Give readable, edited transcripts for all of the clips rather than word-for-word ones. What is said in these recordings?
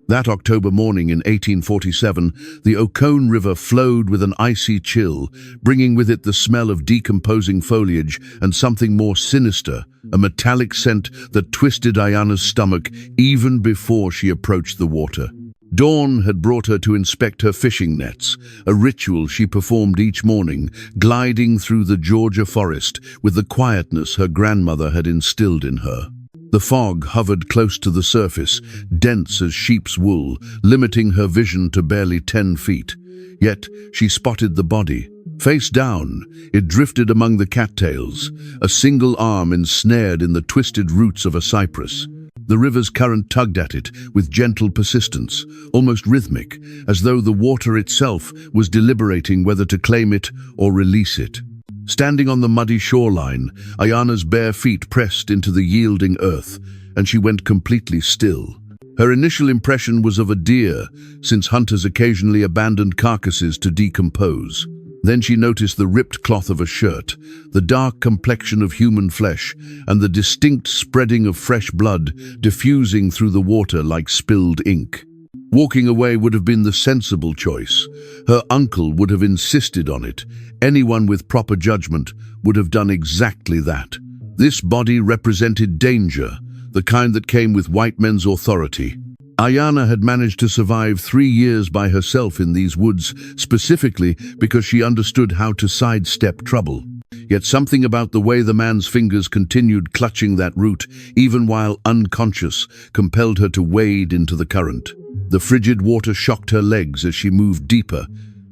That October morning in 1847, the Oconee River flowed with an icy chill, bringing with it the smell of decomposing foliage and something more sinister, a metallic scent that twisted Ayana's stomach even before she approached the water. Dawn had brought her to inspect her fishing nets, a ritual she performed each morning, gliding through the Georgia forest with the quietness her grandmother had instilled in her. The fog hovered close to the surface, dense as sheep's wool, limiting her vision to barely 10 feet. Yet she spotted the body. Face down, it drifted among the cattails, a single arm ensnared in the twisted roots of a cypress. The river's current tugged at it with gentle persistence, almost rhythmic, as though the water itself was deliberating whether to claim it or release it. Standing on the muddy shoreline, Ayana's bare feet pressed into the yielding earth, and she went completely still. Her initial impression was of a deer, since hunters occasionally abandoned carcasses to decompose. Then she noticed the ripped cloth of a shirt, the dark complexion of human flesh, and the distinct spreading of fresh blood diffusing through the water like spilled ink. Walking away would have been the sensible choice. Her uncle would have insisted on it. Anyone with proper judgment would have done exactly that. This body represented danger, the kind that came with white men's authority. Ayana had managed to survive 3 years by herself in these woods, specifically because she understood how to sidestep trouble. Yet something about the way the man's fingers continued clutching that root, even while unconscious, compelled her to wade into the current. The frigid water shocked her legs as she moved deeper,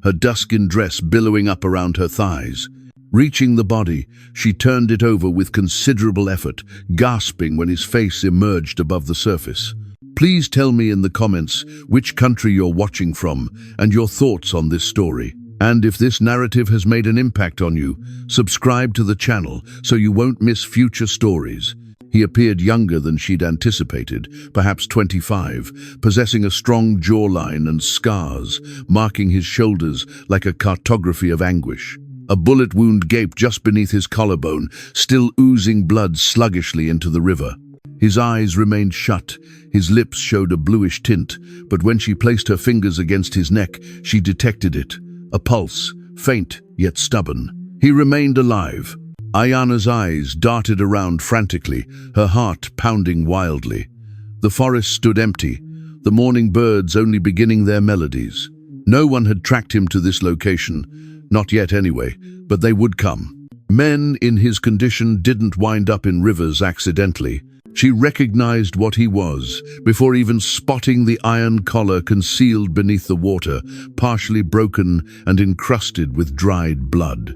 her duskin dress billowing up around her thighs. Reaching the body, she turned it over with considerable effort, gasping when his face emerged above the surface. Please tell me in the comments which country you're watching from and your thoughts on this story. And if this narrative has made an impact on you, subscribe to the channel so you won't miss future stories. He appeared younger than she'd anticipated, perhaps 25, possessing a strong jawline and scars, marking his shoulders like a cartography of anguish. A bullet wound gaped just beneath his collarbone, still oozing blood sluggishly into the river. His eyes remained shut, his lips showed a bluish tint, but when she placed her fingers against his neck, she detected it. A pulse, faint yet stubborn. He remained alive. Ayana's eyes darted around frantically, her heart pounding wildly. The forest stood empty, the morning birds only beginning their melodies. No one had tracked him to this location, not yet anyway, but they would come. Men in his condition didn't wind up in rivers accidentally. She recognized what he was, before even spotting the iron collar concealed beneath the water, partially broken and encrusted with dried blood.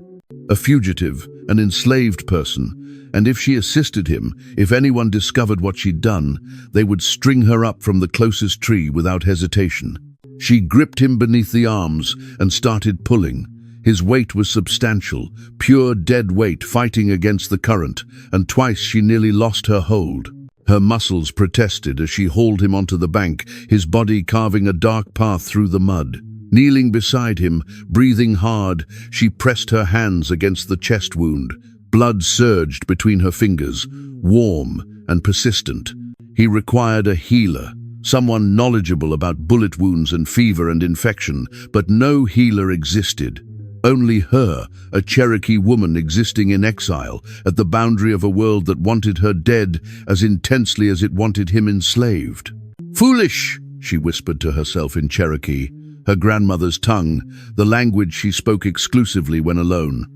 A fugitive, an enslaved person, and if she assisted him, if anyone discovered what she'd done, they would string her up from the closest tree without hesitation. She gripped him beneath the arms and started pulling. His weight was substantial, pure dead weight fighting against the current, and twice she nearly lost her hold. Her muscles protested as she hauled him onto the bank, his body carving a dark path through the mud. Kneeling beside him, breathing hard, she pressed her hands against the chest wound. Blood surged between her fingers, warm and persistent. He required a healer, someone knowledgeable about bullet wounds and fever and infection, but no healer existed. Only her, a Cherokee woman existing in exile, at the boundary of a world that wanted her dead as intensely as it wanted him enslaved. "Foolish!" she whispered to herself in Cherokee, her grandmother's tongue, the language she spoke exclusively when alone.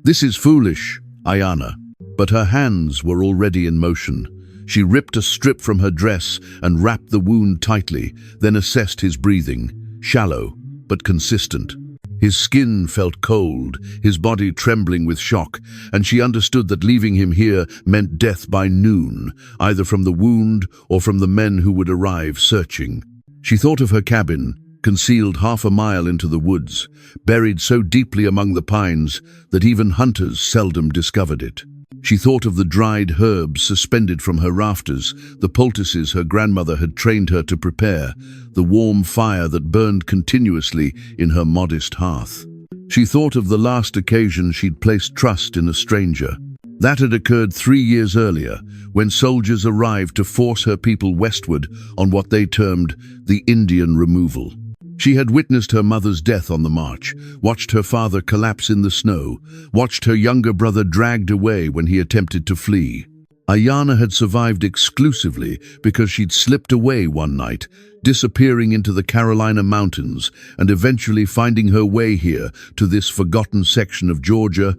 "This is foolish, Ayana." But her hands were already in motion. She ripped a strip from her dress and wrapped the wound tightly, then assessed his breathing, shallow but consistent. His skin felt cold, his body trembling with shock, and she understood that leaving him here meant death by noon, either from the wound or from the men who would arrive searching. She thought of her cabin, concealed half a mile into the woods, buried so deeply among the pines that even hunters seldom discovered it. She thought of the dried herbs suspended from her rafters, the poultices her grandmother had trained her to prepare, the warm fire that burned continuously in her modest hearth. She thought of the last occasion she'd placed trust in a stranger. That had occurred 3 years earlier, when soldiers arrived to force her people westward on what they termed the Indian removal. She had witnessed her mother's death on the march, watched her father collapse in the snow, watched her younger brother dragged away when he attempted to flee. Ayana had survived exclusively because she'd slipped away one night, disappearing into the Carolina mountains and eventually finding her way here to this forgotten section of Georgia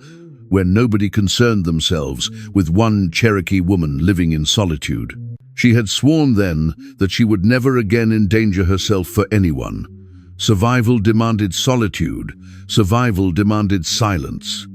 where nobody concerned themselves with one Cherokee woman living in solitude. She had sworn then that she would never again endanger herself for anyone. Survival demanded solitude, survival demanded silence.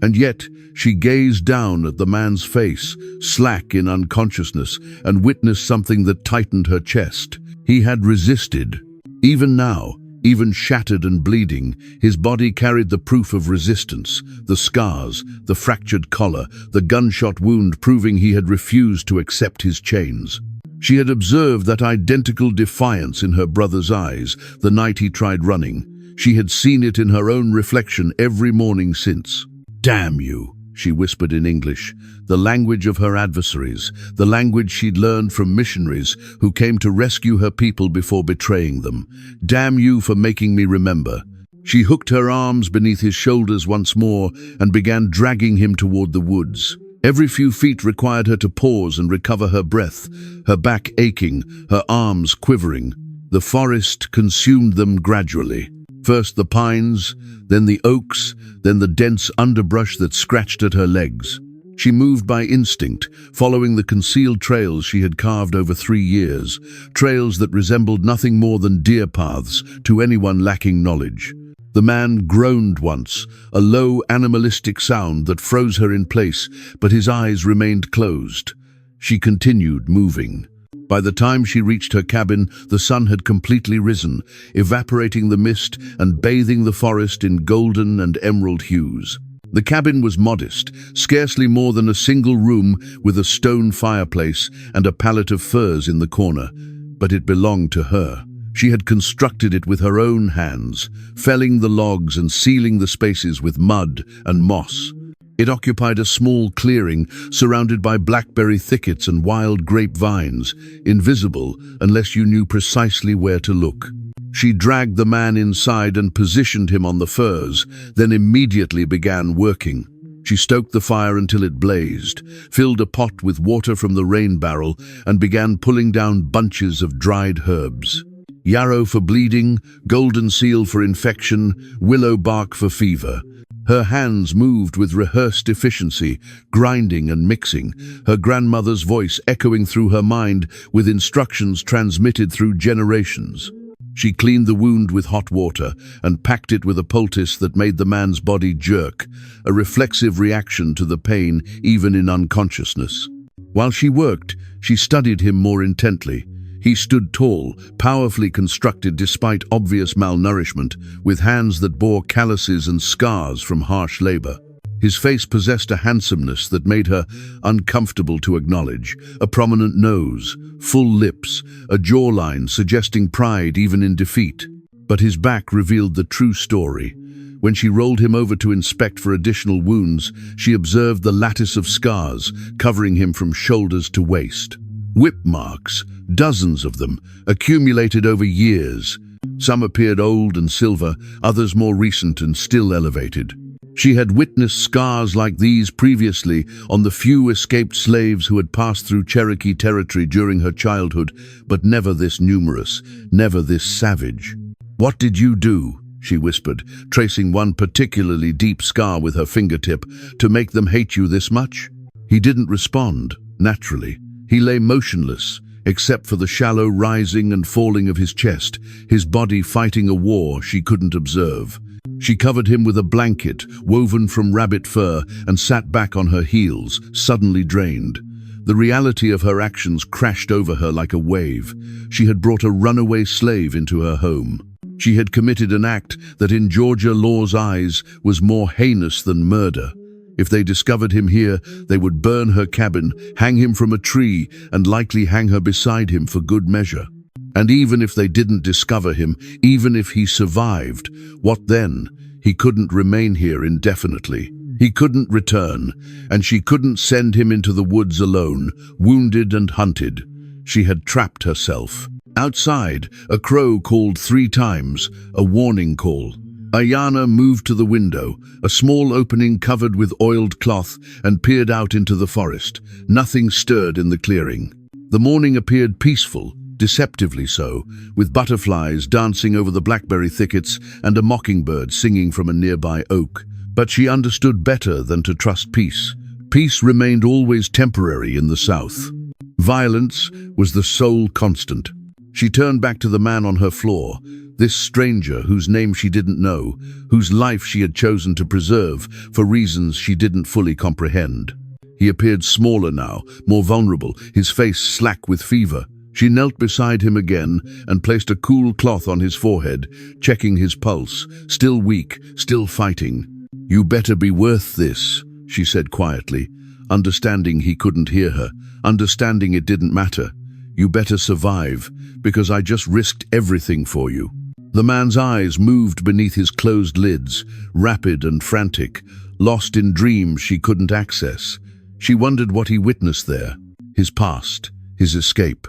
And yet, she gazed down at the man's face, slack in unconsciousness, and witnessed something that tightened her chest. He had resisted. Even now, even shattered and bleeding, his body carried the proof of resistance, the scars, the fractured collar, the gunshot wound proving he had refused to accept his chains. She had observed that identical defiance in her brother's eyes the night he tried running. She had seen it in her own reflection every morning since. "Damn you," she whispered in English, the language of her adversaries, the language she'd learned from missionaries who came to rescue her people before betraying them. "Damn you for making me remember." She hooked her arms beneath his shoulders once more and began dragging him toward the woods. Every few feet required her to pause and recover her breath, her back aching, her arms quivering. The forest consumed them gradually. First the pines, then the oaks, then the dense underbrush that scratched at her legs. She moved by instinct, following the concealed trails she had carved over 3 years, trails that resembled nothing more than deer paths to anyone lacking knowledge. The man groaned once, a low animalistic sound that froze her in place, but his eyes remained closed. She continued moving. By the time she reached her cabin, the sun had completely risen, evaporating the mist and bathing the forest in golden and emerald hues. The cabin was modest, scarcely more than a single room with a stone fireplace and a pallet of furs in the corner, but it belonged to her. She had constructed it with her own hands, felling the logs and sealing the spaces with mud and moss. It occupied a small clearing surrounded by blackberry thickets and wild grapevines, invisible unless you knew precisely where to look. She dragged the man inside and positioned him on the furs, then immediately began working. She stoked the fire until it blazed, filled a pot with water from the rain barrel, and began pulling down bunches of dried herbs. Yarrow for bleeding, golden seal for infection, willow bark for fever. Her hands moved with rehearsed efficiency, grinding and mixing, her grandmother's voice echoing through her mind with instructions transmitted through generations. She cleaned the wound with hot water and packed it with a poultice that made the man's body jerk, a reflexive reaction to the pain even in unconsciousness. While she worked, she studied him more intently. He stood tall, powerfully constructed despite obvious malnourishment, with hands that bore calluses and scars from harsh labor. His face possessed a handsomeness that made her uncomfortable to acknowledge, a prominent nose, full lips, a jawline suggesting pride even in defeat. But his back revealed the true story. When she rolled him over to inspect for additional wounds, she observed the lattice of scars covering him from shoulders to waist. Whip marks, dozens of them, accumulated over years. Some appeared old and silver, others more recent and still elevated. She had witnessed scars like these previously on the few escaped slaves who had passed through Cherokee territory during her childhood, but never this numerous, never this savage. "What did you do?" she whispered, tracing one particularly deep scar with her fingertip, "to make them hate you this much?" He didn't respond, naturally. He lay motionless, except for the shallow rising and falling of his chest, his body fighting a war she couldn't observe. She covered him with a blanket woven from rabbit fur and sat back on her heels, suddenly drained. The reality of her actions crashed over her like a wave. She had brought a runaway slave into her home. She had committed an act that in Georgia law's eyes was more heinous than murder. If they discovered him here, they would burn her cabin, hang him from a tree, and likely hang her beside him for good measure. And even if they didn't discover him, even if he survived, what then? He couldn't remain here indefinitely. He couldn't return, and she couldn't send him into the woods alone, wounded and hunted. She had trapped herself. Outside, a crow called 3 times, a warning call. Ayana moved to the window, a small opening covered with oiled cloth, and peered out into the forest. Nothing stirred in the clearing. The morning appeared peaceful, deceptively so, with butterflies dancing over the blackberry thickets and a mockingbird singing from a nearby oak. But she understood better than to trust peace. Peace remained always temporary in the south. Violence was the sole constant. She turned back to the man on her floor, this stranger whose name she didn't know, whose life she had chosen to preserve for reasons she didn't fully comprehend. He appeared smaller now, more vulnerable, his face slack with fever. She knelt beside him again and placed a cool cloth on his forehead, checking his pulse, still weak, still fighting. "You better be worth this," she said quietly, understanding he couldn't hear her, understanding it didn't matter. "You better survive, because I just risked everything for you." The man's eyes moved beneath his closed lids, rapid and frantic, lost in dreams she couldn't access. She wondered what he witnessed there, his past, his escape,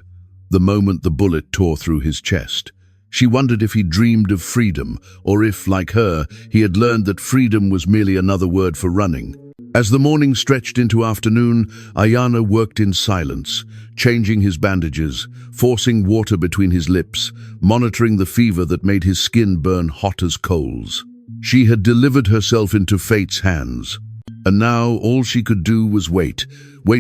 the moment the bullet tore through his chest. She wondered if he dreamed of freedom, or if, like her, he had learned that freedom was merely another word for running. As the morning stretched into afternoon, Ayana worked in silence, changing his bandages, forcing water between his lips, monitoring the fever that made his skin burn hot as coals. She had delivered herself into fate's hands, and now all she could do was wait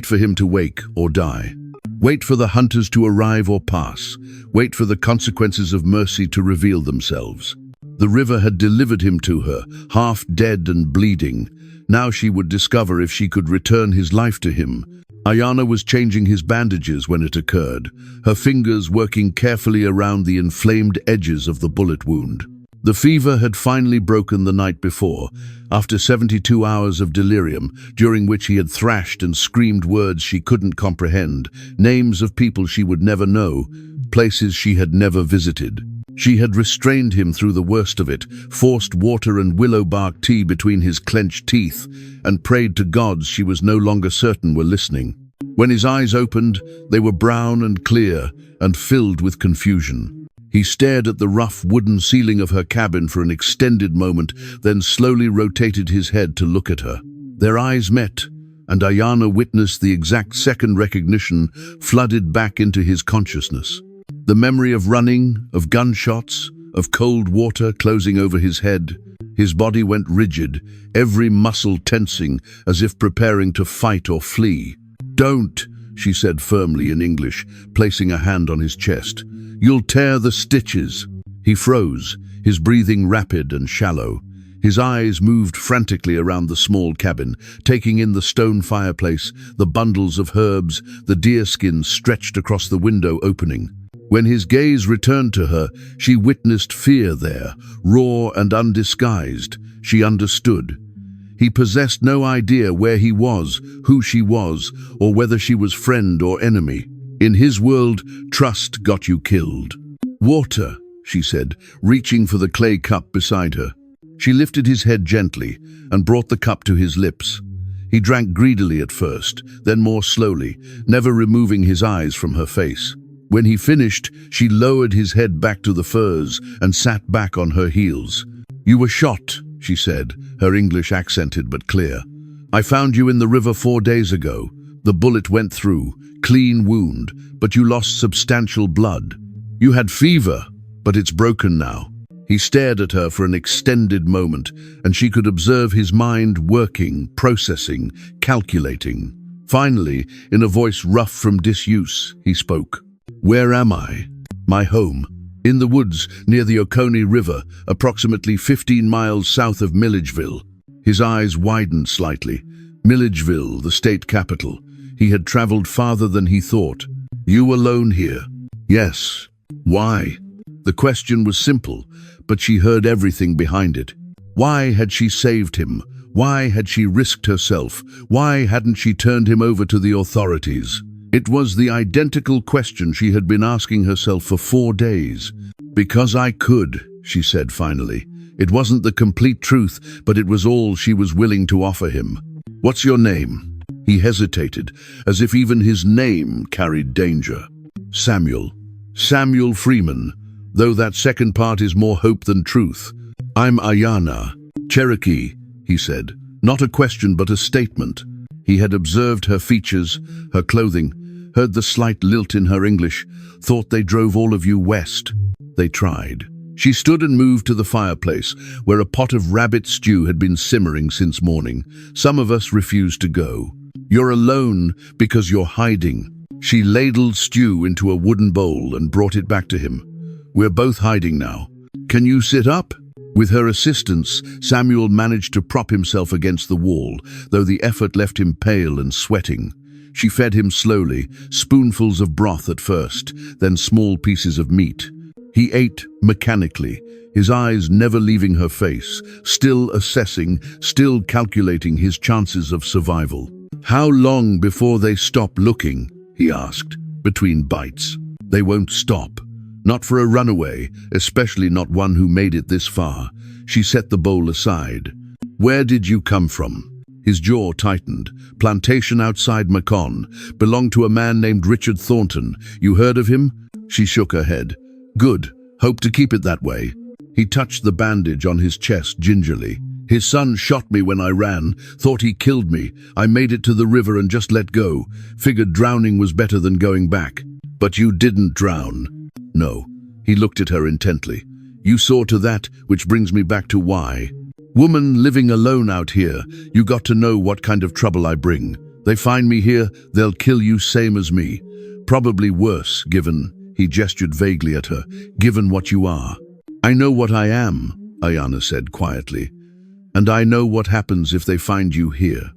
for him to wake or die. Wait for the hunters to arrive or pass. Wait for the consequences of mercy to reveal themselves. The river had delivered him to her, half dead and bleeding. Now she would discover if she could return his life to him. Ayana was changing his bandages when it occurred, her fingers working carefully around the inflamed edges of the bullet wound. The fever had finally broken the night before, after 72 hours of delirium, during which he had thrashed and screamed words she couldn't comprehend, names of people she would never know, places she had never visited. She had restrained him through the worst of it, forced water and willow bark tea between his clenched teeth, and prayed to gods she was no longer certain were listening. When his eyes opened, they were brown and clear and filled with confusion. He stared at the rough wooden ceiling of her cabin for an extended moment, then slowly rotated his head to look at her. Their eyes met, and Ayana witnessed the exact second recognition flooded back into his consciousness. The memory of running, of gunshots, of cold water closing over his head. His body went rigid, every muscle tensing as if preparing to fight or flee. "Don't," she said firmly in English, placing a hand on his chest. "You'll tear the stitches." He froze, his breathing rapid and shallow. His eyes moved frantically around the small cabin, taking in the stone fireplace, the bundles of herbs, the deerskins stretched across the window opening. When his gaze returned to her, she witnessed fear there, raw and undisguised. She understood. He possessed no idea where he was, who she was, or whether she was friend or enemy. In his world, trust got you killed. "Water," she said, reaching for the clay cup beside her. She lifted his head gently and brought the cup to his lips. He drank greedily at first, then more slowly, never removing his eyes from her face. When he finished, she lowered his head back to the furs and sat back on her heels. "You were shot," she said, her English accented but clear. "I found you in the river 4 days ago. The bullet went through, clean wound, but you lost substantial blood. You had fever, but it's broken now." He stared at her for an extended moment, and she could observe his mind working, processing, calculating. Finally, in a voice rough from disuse, he spoke. "Where am I?" "My home. In the woods near the Oconee River, approximately 15 miles south of Milledgeville." His eyes widened slightly. Milledgeville, the state capital. He had traveled farther than he thought. "You alone here?" "Yes." "Why?" The question was simple, but she heard everything behind it. Why had she saved him? Why had she risked herself? Why hadn't she turned him over to the authorities? It was the identical question she had been asking herself for 4 days. "Because I could," she said finally. It wasn't the complete truth, but it was all she was willing to offer him. "What's your name?" He hesitated, as if even his name carried danger. "Samuel. Samuel Freeman, though that second part is more hope than truth." "I'm Ayana. Cherokee," he said. Not a question, but a statement. He had observed her features, her clothing, heard the slight lilt in her English, thought they drove all of you west. They tried. She stood and moved to the fireplace, where a pot of rabbit stew had been simmering since morning. "Some of us refuse to go. You're alone because you're hiding." She ladled stew into a wooden bowl and brought it back to him. "We're both hiding now. Can you sit up?" With her assistance, Samuel managed to prop himself against the wall, though the effort left him pale and sweating. She fed him slowly, spoonfuls of broth at first, then small pieces of meat. He ate mechanically, his eyes never leaving her face, still assessing, still calculating his chances of survival. "How long before they stop looking?" he asked, between bites. "They won't stop. Not for a runaway, especially not one who made it this far." She set the bowl aside. "Where did you come from?" His jaw tightened. "Plantation outside Macon. Belonged to a man named Richard Thornton. You heard of him?" She shook her head. "Good. Hope to keep it that way." He touched the bandage on his chest gingerly. "His son shot me when I ran. Thought he killed me. I made it to the river and just let go. Figured drowning was better than going back." "But you didn't drown." "No." He looked at her intently. "You saw to that, which brings me back to why. Woman living alone out here, you got to know what kind of trouble I bring. They find me here, they'll kill you same as me. Probably worse, given," he gestured vaguely at her, "given what you are." "I know what I am," Ayana said quietly. "And I know what happens if they find you here.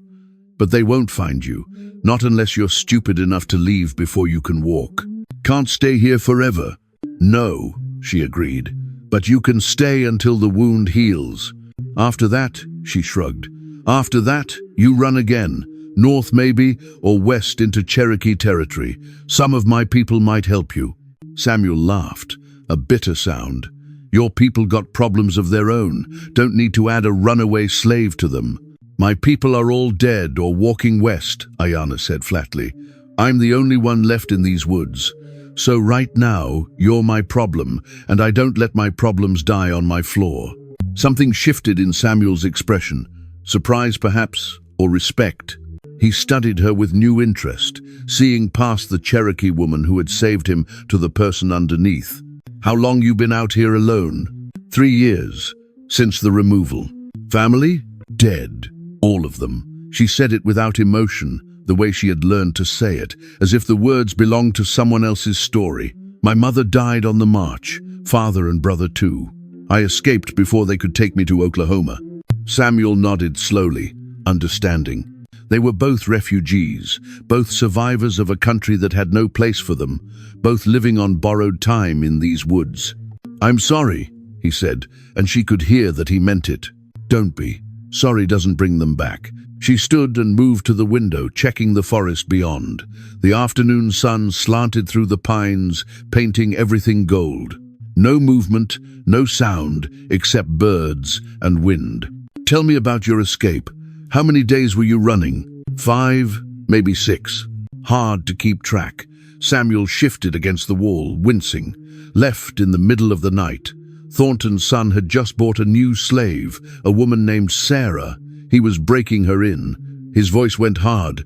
But they won't find you, not unless you're stupid enough to leave before you can walk. Can't stay here forever." "No," she agreed, "but you can stay until the wound heals. After that," she shrugged, "after that, you run again, north maybe, or west into Cherokee territory. Some of my people might help you." Samuel laughed, a bitter sound. "Your people got problems of their own, don't need to add a runaway slave to them." "My people are all dead or walking west," Ayana said flatly. "I'm the only one left in these woods. So right now, you're my problem, and I don't let my problems die on my floor." Something shifted in Samuel's expression. Surprise perhaps, or respect. He studied her with new interest, seeing past the Cherokee woman who had saved him to the person underneath. "How long you been out here alone?" 3 years, since the removal." "Family?" "Dead. All of them." She said it without emotion, the way she had learned to say it, as if the words belonged to someone else's story. "My mother died on the march, father and brother too. I escaped before they could take me to Oklahoma." Samuel nodded slowly, understanding. They were both refugees, both survivors of a country that had no place for them, both living on borrowed time in these woods. "I'm sorry," he said, and she could hear that he meant it. "Don't be. Sorry doesn't bring them back." She stood and moved to the window, checking the forest beyond. The afternoon sun slanted through the pines, painting everything gold. No movement, no sound, except birds and wind. "Tell me about your escape. How many days were you running?" 5, maybe 6. Hard to keep track. Samuel shifted against the wall, wincing. Left in the middle of the night. Thornton's son had just bought a new slave, a woman named Sarah. He was breaking her in. His voice went hard.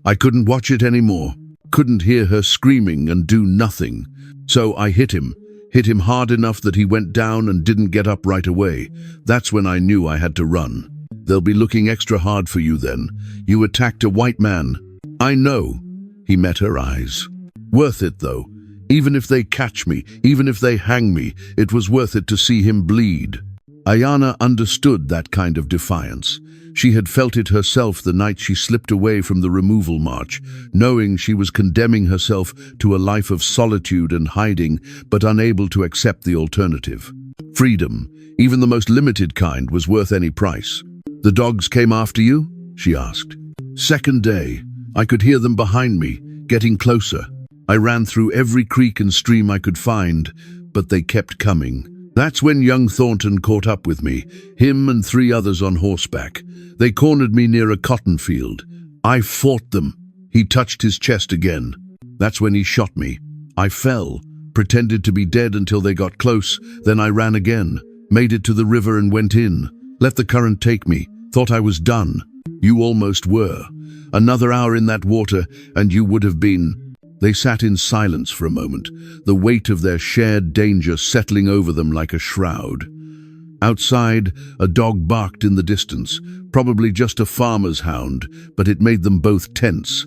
I couldn't watch it anymore. Couldn't hear her screaming and do nothing. So I hit him hard enough that he went down and didn't get up right away. That's when I knew I had to run. They'll be looking extra hard for you then. You attacked a white man." "I know." He met her eyes. "Worth it though. Even if they catch me, even if they hang me, it was worth it to see him bleed." Ayana understood that kind of defiance. She had felt it herself the night she slipped away from the removal march, knowing she was condemning herself to a life of solitude and hiding, but unable to accept the alternative. Freedom, even the most limited kind, was worth any price. "The dogs came after you?" she asked. "Second day. I could hear them behind me. getting closer. I ran through every creek and stream I could find, but they kept coming. That's when young Thornton caught up with me, him and 3 others on horseback. They cornered me near a cotton field. I fought them. He touched his chest again. That's when he shot me. I fell, pretended to be dead until they got close, then I ran again, made it to the river and went in. Let the current take me, thought I was done. You almost were. Another hour in that water, and you would have been. They sat in silence for a moment, the weight of their shared danger settling over them like a shroud. Outside, a dog barked in the distance, probably just a farmer's hound, but it made them both tense.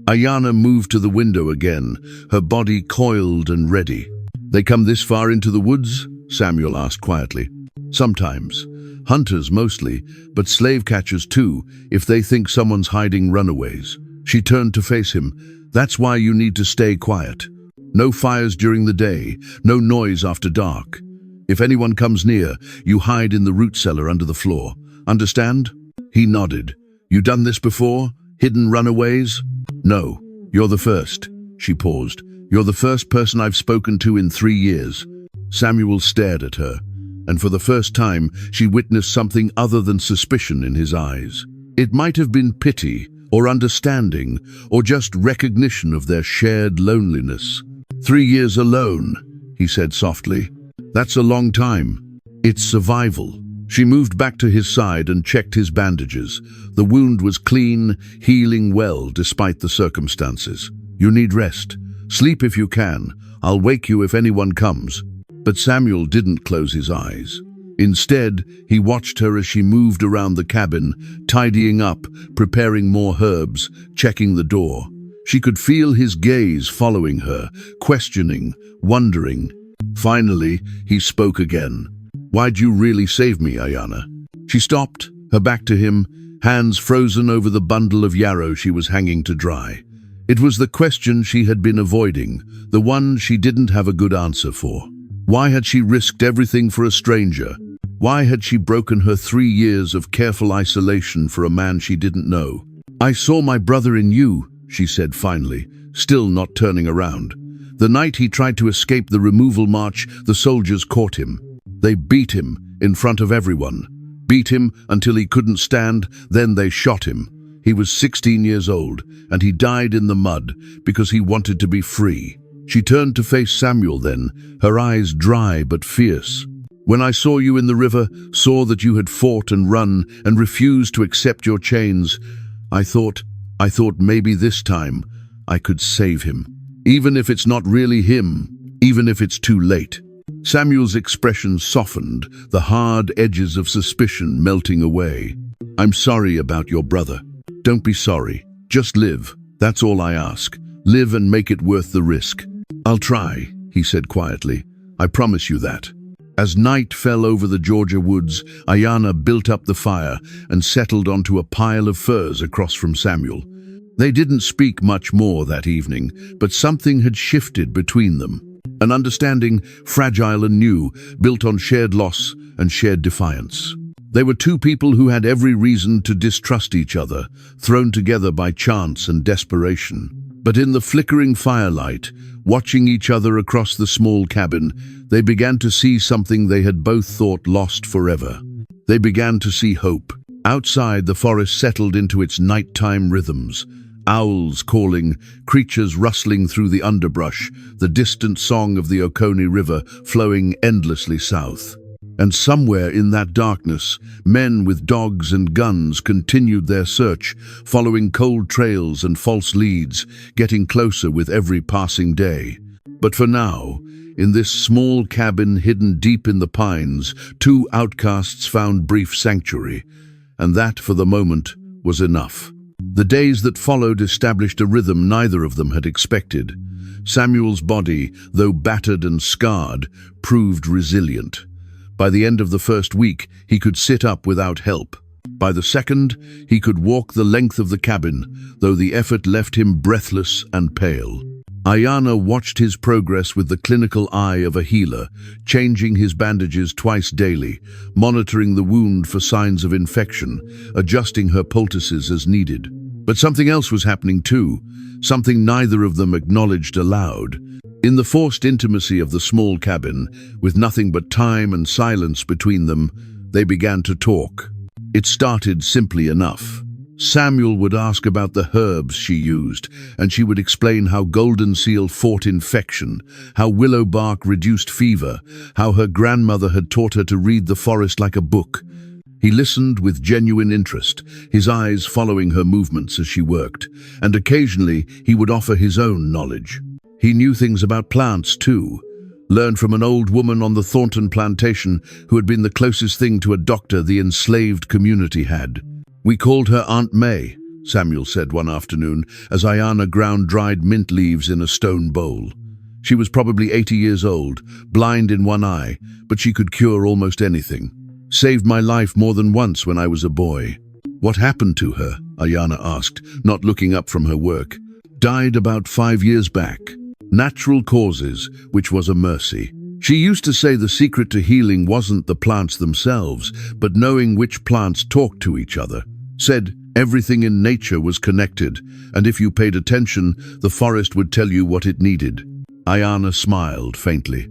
Ayanna moved to the window again, her body coiled and ready. "They come this far into the woods?" Samuel asked quietly. "Sometimes. Hunters mostly, but slave catchers too, if they think someone's hiding runaways." She turned to face him. "That's why you need to stay quiet. No fires during the day, no noise after dark. If anyone comes near, you hide in the root cellar under the floor. Understand?" He nodded. "You done this before? Hidden runaways?" "No, you're the first." She paused. "You're the first person I've spoken to in 3 years." Samuel stared at her, and for the first time she witnessed something other than suspicion in his eyes. It might have been pity, or understanding, or just recognition of their shared loneliness. 3 years alone," he said softly. "That's a long time. It's survival." She moved back to his side and checked his bandages. The wound was clean, healing well despite the circumstances. "You need rest. Sleep if you can. I'll wake you if anyone comes." But Samuel didn't close his eyes. Instead, he watched her as she moved around the cabin, tidying up, preparing more herbs, checking the door. She could feel his gaze following her, questioning, wondering. Finally, he spoke again. "Why'd you really save me, Ayanna?" She stopped, her back to him, hands frozen over the bundle of yarrow she was hanging to dry. It was the question she had been avoiding, the one she didn't have a good answer for. Why had she risked everything for a stranger? Why had she broken her 3 years of careful isolation for a man she didn't know? "I saw my brother in you," she said finally, still not turning around. "The night he tried to escape the removal march, the soldiers caught him. They beat him in front of everyone. Beat him until he couldn't stand, then they shot him. He was 16 years old, and he died in the mud because he wanted to be free." She turned to face Samuel then, her eyes dry but fierce. "When I saw you in the river, saw that you had fought and run and refused to accept your chains, I thought maybe this time I could save him. Even if it's not really him, even if it's too late." Samuel's expression softened, the hard edges of suspicion melting away. "I'm sorry about your brother. Don't be sorry. Just live. That's all I ask. Live and make it worth the risk." "I'll try," he said quietly. "I promise you that." As night fell over the Georgia woods, Ayanna built up the fire and settled onto a pile of furs across from Samuel. They didn't speak much more that evening, but something had shifted between them. An understanding, fragile and new, built on shared loss and shared defiance. They were two people who had every reason to distrust each other, thrown together by chance and desperation. But in the flickering firelight, watching each other across the small cabin, they began to see something they had both thought lost forever. They began to see hope. Outside, the forest settled into its nighttime rhythms. Owls calling, creatures rustling through the underbrush, the distant song of the Oconee River flowing endlessly south. And somewhere in that darkness, men with dogs and guns continued their search, following cold trails and false leads, getting closer with every passing day. But for now, in this small cabin hidden deep in the pines, two outcasts found brief sanctuary, and that, for the moment, was enough. The days that followed established a rhythm neither of them had expected. Samuel's body, though battered and scarred, proved resilient. By the end of the first week, he could sit up without help. By the second, he could walk the length of the cabin, though the effort left him breathless and pale. Ayanna watched his progress with the clinical eye of a healer, changing his bandages twice daily, monitoring the wound for signs of infection, adjusting her poultices as needed. But something else was happening too, something neither of them acknowledged aloud. In the forced intimacy of the small cabin, with nothing but time and silence between them, they began to talk. It started simply enough. Samuel would ask about the herbs she used, and she would explain how golden seal fought infection, how willow bark reduced fever, how her grandmother had taught her to read the forest like a book. He listened with genuine interest, his eyes following her movements as she worked, and occasionally he would offer his own knowledge. He knew things about plants too, learned from an old woman on the Thornton plantation who had been the closest thing to a doctor the enslaved community had. "We called her Aunt May," Samuel said one afternoon, as Ayanna ground dried mint leaves in a stone bowl. She was probably 80 years old, blind in one eye, but she could cure almost anything. "Saved my life more than once when I was a boy." "What happened to her?" Ayanna asked, not looking up from her work. "Died about 5 years back. Natural causes, which was a mercy. She used to say the secret to healing wasn't the plants themselves, but knowing which plants talked to each other. Said everything in nature was connected, and if you paid attention, the forest would tell you what it needed." Ayanna smiled faintly.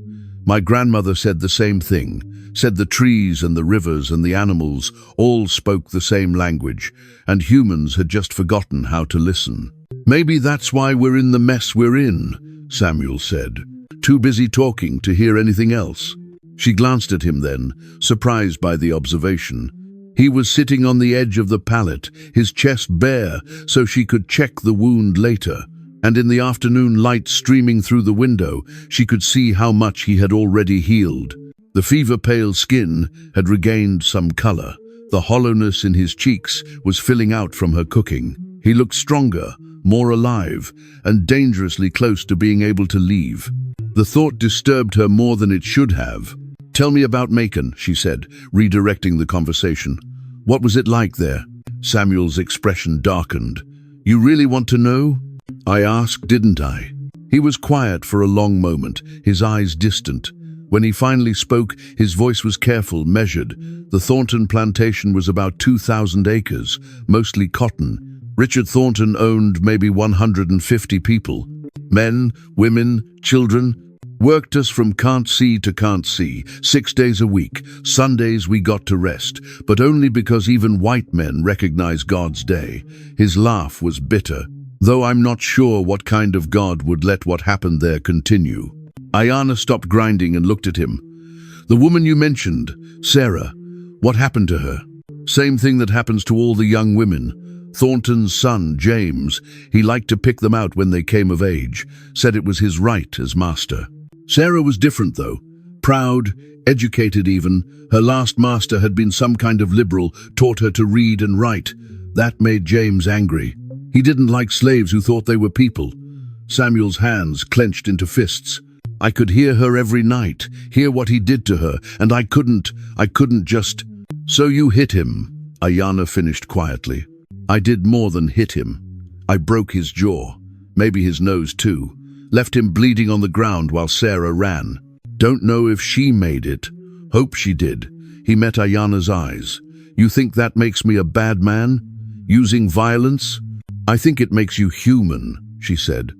"My grandmother said the same thing, said the trees and the rivers and the animals all spoke the same language, and humans had just forgotten how to listen." "Maybe that's why we're in the mess we're in," Samuel said. "Too busy talking to hear anything else." She glanced at him then, surprised by the observation. He was sitting on the edge of the pallet, his chest bare so she could check the wound later, and in the afternoon light streaming through the window, she could see how much he had already healed. The fever-pale skin had regained some color. The hollowness in his cheeks was filling out from her cooking. He looked stronger, more alive, and dangerously close to being able to leave. The thought disturbed her more than it should have. "Tell me about Macon," she said, redirecting the conversation. "What was it like there?" Samuel's expression darkened. "You really want to know?" "I asked, didn't I?" He was quiet for a long moment, his eyes distant. When he finally spoke, his voice was careful, measured. The Thornton plantation was about 2,000 acres, mostly cotton. Richard Thornton owned maybe 150 people. Men, women, children. Worked us from can't see to can't see, 6 days a week. Sundays we got to rest, but only because even white men recognize God's day. His laugh was bitter, though I'm not sure what kind of God would let what happened there continue. Ayanna stopped grinding and looked at him. "The woman you mentioned, Sarah, what happened to her?" "Same thing that happens to all the young women. Thornton's son, James, he liked to pick them out when they came of age, said it was his right as master. Sarah was different though, proud, educated even. Her last master had been some kind of liberal, taught her to read and write. That made James angry. He didn't like slaves who thought they were people." Samuel's hands clenched into fists. "I could hear her every night, hear what he did to her, and I couldn't just—" "So you hit him," Ayanna finished quietly. "I did more than hit him. I broke his jaw, maybe his nose too, left him bleeding on the ground while Sarah ran. Don't know if she made it. Hope she did." He met Ayanna's eyes. "You think that makes me a bad man? Using violence?" "I think it makes you human," she said.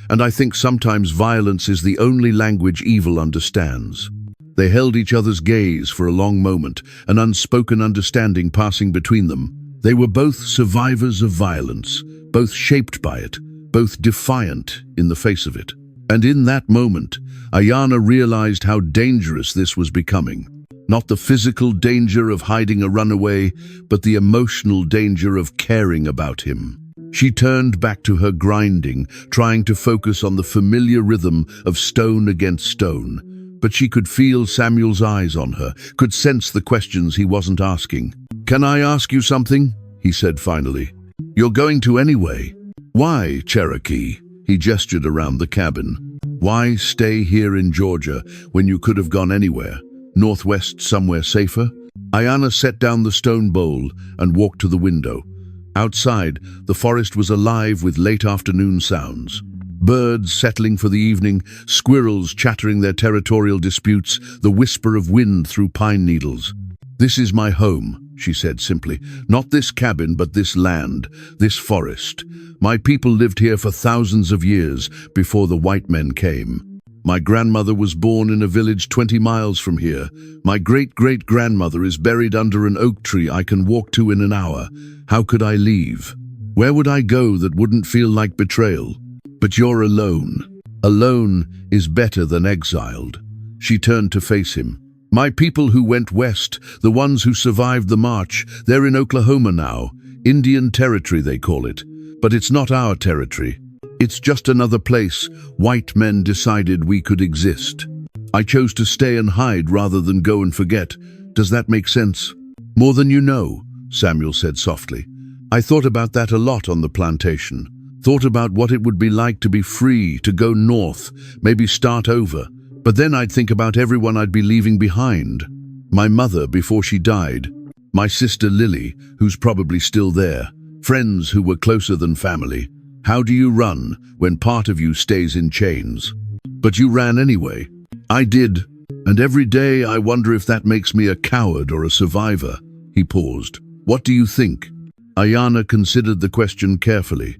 "And I think sometimes violence is the only language evil understands." They held each other's gaze for a long moment, an unspoken understanding passing between them. They were both survivors of violence, both shaped by it, both defiant in the face of it. And in that moment, Ayanna realized how dangerous this was becoming. Not the physical danger of hiding a runaway, but the emotional danger of caring about him. She turned back to her grinding, trying to focus on the familiar rhythm of stone against stone. But she could feel Samuel's eyes on her, could sense the questions he wasn't asking. "Can I ask you something?" he said finally. "You're going to anyway. Why, Cherokee?" He gestured around the cabin. "Why stay here in Georgia when you could have gone anywhere? Northwest, somewhere safer?" Ayanna set down the stone bowl and walked to the window. Outside, the forest was alive with late afternoon sounds. Birds settling for the evening, squirrels chattering their territorial disputes, the whisper of wind through pine needles. "This is my home," she said simply. Not this cabin, but this land, this forest. My people lived here for thousands of years before the white men came. My grandmother was born in a village 20 miles from here. My great-great-grandmother is buried under an oak tree I can walk to in an hour. How could I leave? Where would I go that wouldn't feel like betrayal? But you're alone. Alone is better than exiled. She turned to face him. My people who went west, the ones who survived the march, they're in Oklahoma now. Indian territory, they call it. But it's not our territory. It's just another place white men decided we could exist. I chose to stay and hide rather than go and forget. Does that make sense? More than you know, Samuel said softly. I thought about that a lot on the plantation. Thought about what it would be like to be free, to go north, maybe start over. But then I'd think about everyone I'd be leaving behind. My mother before she died. My sister Lily, who's probably still there. Friends who were closer than family. How do you run when part of you stays in chains? But you ran anyway. I did. And every day I wonder if that makes me a coward or a survivor. He paused. What do you think? Ayanna considered the question carefully.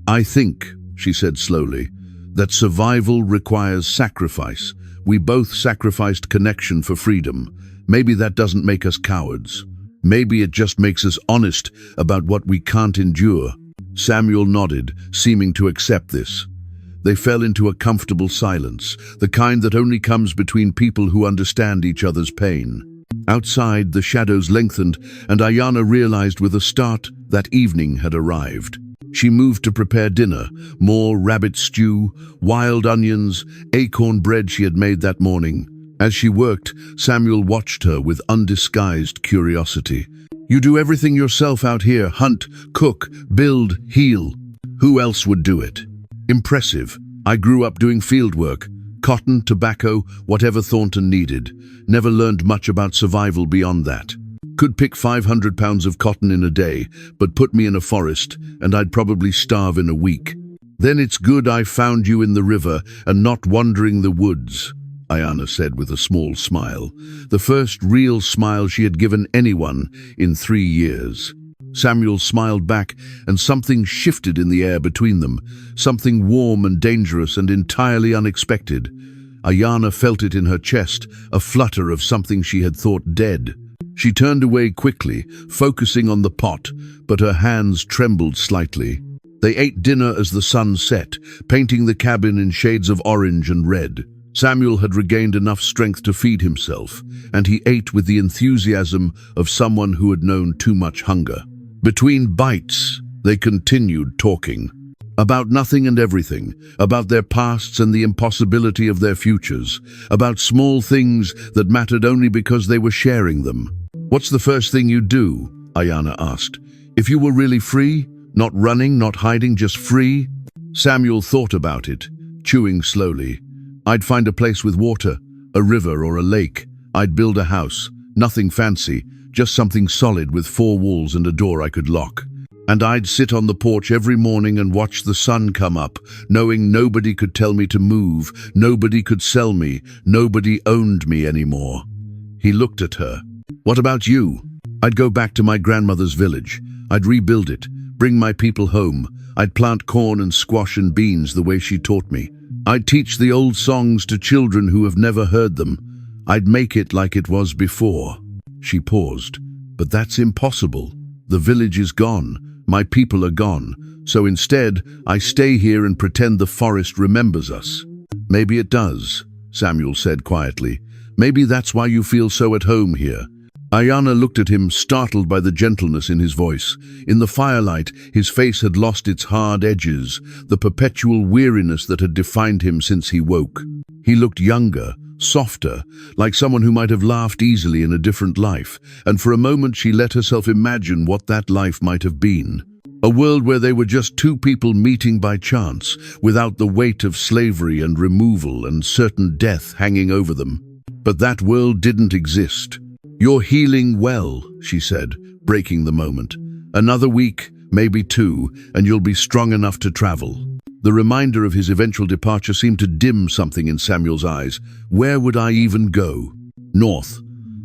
I think, she said slowly, that survival requires sacrifice. We both sacrificed connection for freedom. Maybe that doesn't make us cowards. Maybe it just makes us honest about what we can't endure. Samuel nodded, seeming to accept this. They fell into a comfortable silence, the kind that only comes between people who understand each other's pain. Outside, the shadows lengthened, and Ayanna realized with a start that evening had arrived. She moved to prepare dinner, more rabbit stew, wild onions, acorn bread she had made that morning. As she worked, Samuel watched her with undisguised curiosity. You do everything yourself out here, hunt, cook, build, heal. Who else would do it? Impressive. I grew up doing field work, cotton, tobacco, whatever Thornton needed. Never learned much about survival beyond that. Could pick 500 pounds of cotton in a day, but put me in a forest, and I'd probably starve in a week. Then it's good I found you in the river and not wandering the woods, Ayanna said with a small smile, the first real smile she had given anyone in 3 years. Samuel smiled back, and something shifted in the air between them, something warm and dangerous and entirely unexpected. Ayanna felt it in her chest, a flutter of something she had thought dead. She turned away quickly, focusing on the pot, but her hands trembled slightly. They ate dinner as the sun set, painting the cabin in shades of orange and red. Samuel had regained enough strength to feed himself, and he ate with the enthusiasm of someone who had known too much hunger. Between bites, they continued talking. About nothing and everything, about their pasts and the impossibility of their futures, about small things that mattered only because they were sharing them. What's the first thing you'd do? Ayanna asked. If you were really free? Not running, not hiding, just free? Samuel thought about it, chewing slowly. I'd find a place with water, a river or a lake. I'd build a house, nothing fancy, just something solid with 4 walls and a door I could lock. And I'd sit on the porch every morning and watch the sun come up, knowing nobody could tell me to move, nobody could sell me, nobody owned me anymore. He looked at her. What about you? I'd go back to my grandmother's village. I'd rebuild it, bring my people home. I'd plant corn and squash and beans the way she taught me. I'd teach the old songs to children who have never heard them. I'd make it like it was before. She paused. But that's impossible. The village is gone. My people are gone. So instead, I stay here and pretend the forest remembers us. Maybe it does, Samuel said quietly. Maybe that's why you feel so at home here. Ayanna looked at him, startled by the gentleness in his voice. In the firelight, his face had lost its hard edges, the perpetual weariness that had defined him since he woke. He looked younger, softer, like someone who might have laughed easily in a different life, and for a moment she let herself imagine what that life might have been. A world where they were just 2 people meeting by chance, without the weight of slavery and removal and certain death hanging over them. But that world didn't exist. You're healing well, she said, breaking the moment. Another week, maybe 2, and you'll be strong enough to travel. The reminder of his eventual departure seemed to dim something in Samuel's eyes. Where would I even go? North.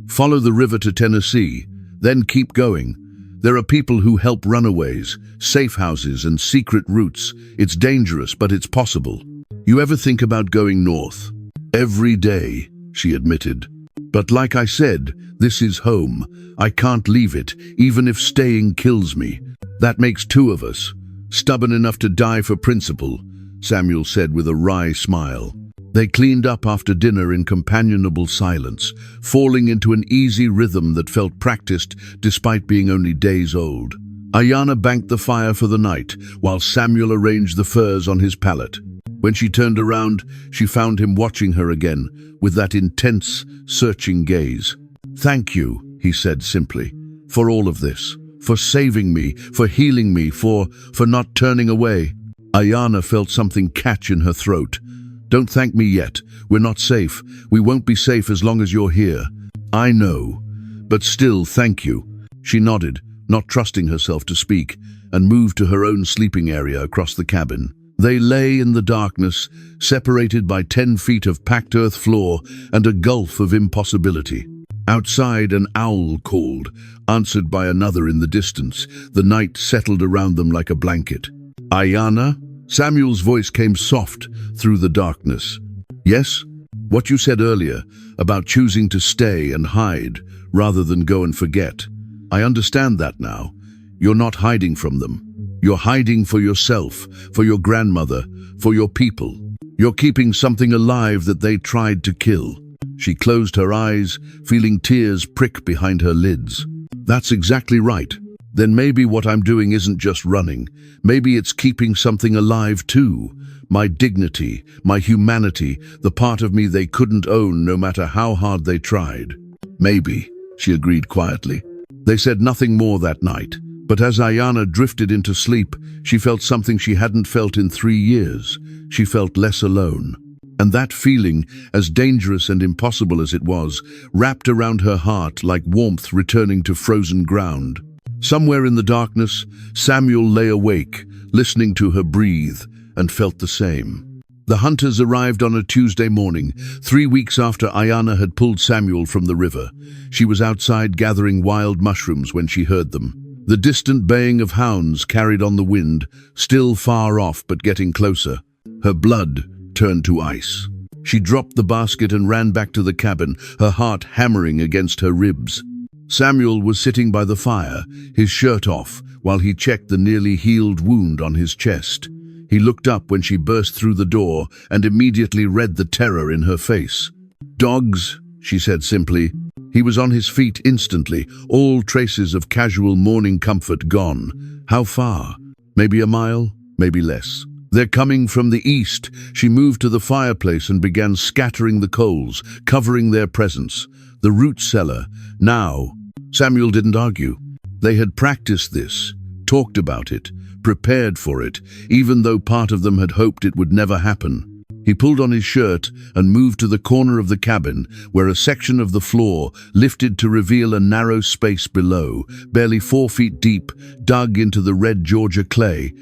Follow the river to Tennessee. Then keep going. There are people who help runaways, safe houses and secret routes. It's dangerous, but it's possible. You ever think about going north? Every day, she admitted. But like I said, this is home. I can't leave it, even if staying kills me. That makes two of us. Stubborn enough to die for principle, Samuel said with a wry smile. They cleaned up after dinner in companionable silence, falling into an easy rhythm that felt practiced despite being only days old. Ayana banked the fire for the night, while Samuel arranged the furs on his pallet. When she turned around, she found him watching her again, with that intense, searching gaze. "Thank you," he said simply, "for all of this, for saving me, for healing me, for not turning away." Ayana felt something catch in her throat. "Don't thank me yet. We're not safe. We won't be safe as long as you're here." "I know, but still, thank you." She nodded, not trusting herself to speak, and moved to her own sleeping area across the cabin. They lay in the darkness, separated by 10 feet of packed earth floor and a gulf of impossibility. Outside, an owl called, answered by another in the distance. The night settled around them like a blanket. "Ayana?" Samuel's voice came soft through the darkness. "Yes? What you said earlier, about choosing to stay and hide rather than go and forget. I understand that now. You're not hiding from them. You're hiding for yourself, for your grandmother, for your people. You're keeping something alive that they tried to kill." She closed her eyes, feeling tears prick behind her lids. "That's exactly right. Then maybe what I'm doing isn't just running. Maybe it's keeping something alive too. My dignity, my humanity, the part of me they couldn't own no matter how hard they tried." "Maybe," she agreed quietly. They said nothing more that night. But as Ayana drifted into sleep, she felt something she hadn't felt in 3 years. She felt less alone. And that feeling, as dangerous and impossible as it was, wrapped around her heart like warmth returning to frozen ground. Somewhere in the darkness, Samuel lay awake, listening to her breathe, and felt the same. The hunters arrived on a Tuesday morning, 3 weeks after Ayana had pulled Samuel from the river. She was outside gathering wild mushrooms when she heard them. The distant baying of hounds carried on the wind, still far off but getting closer. Her blood turned to ice. She dropped the basket and ran back to the cabin, her heart hammering against her ribs. Samuel was sitting by the fire, his shirt off, while he checked the nearly healed wound on his chest. He looked up when she burst through the door and immediately read the terror in her face. "Dogs," she said simply. He was on his feet instantly, all traces of casual morning comfort gone. How far? Maybe a mile, maybe less. "They're coming from the east." She moved to the fireplace and began scattering the coals, covering their presence. The root cellar. Now. Samuel didn't argue. They had practiced this, talked about it, prepared for it, even though part of them had hoped it would never happen. He pulled on his shirt and moved to the corner of the cabin, where a section of the floor lifted to reveal a narrow space below, barely 4 feet deep, dug into the red Georgia clay,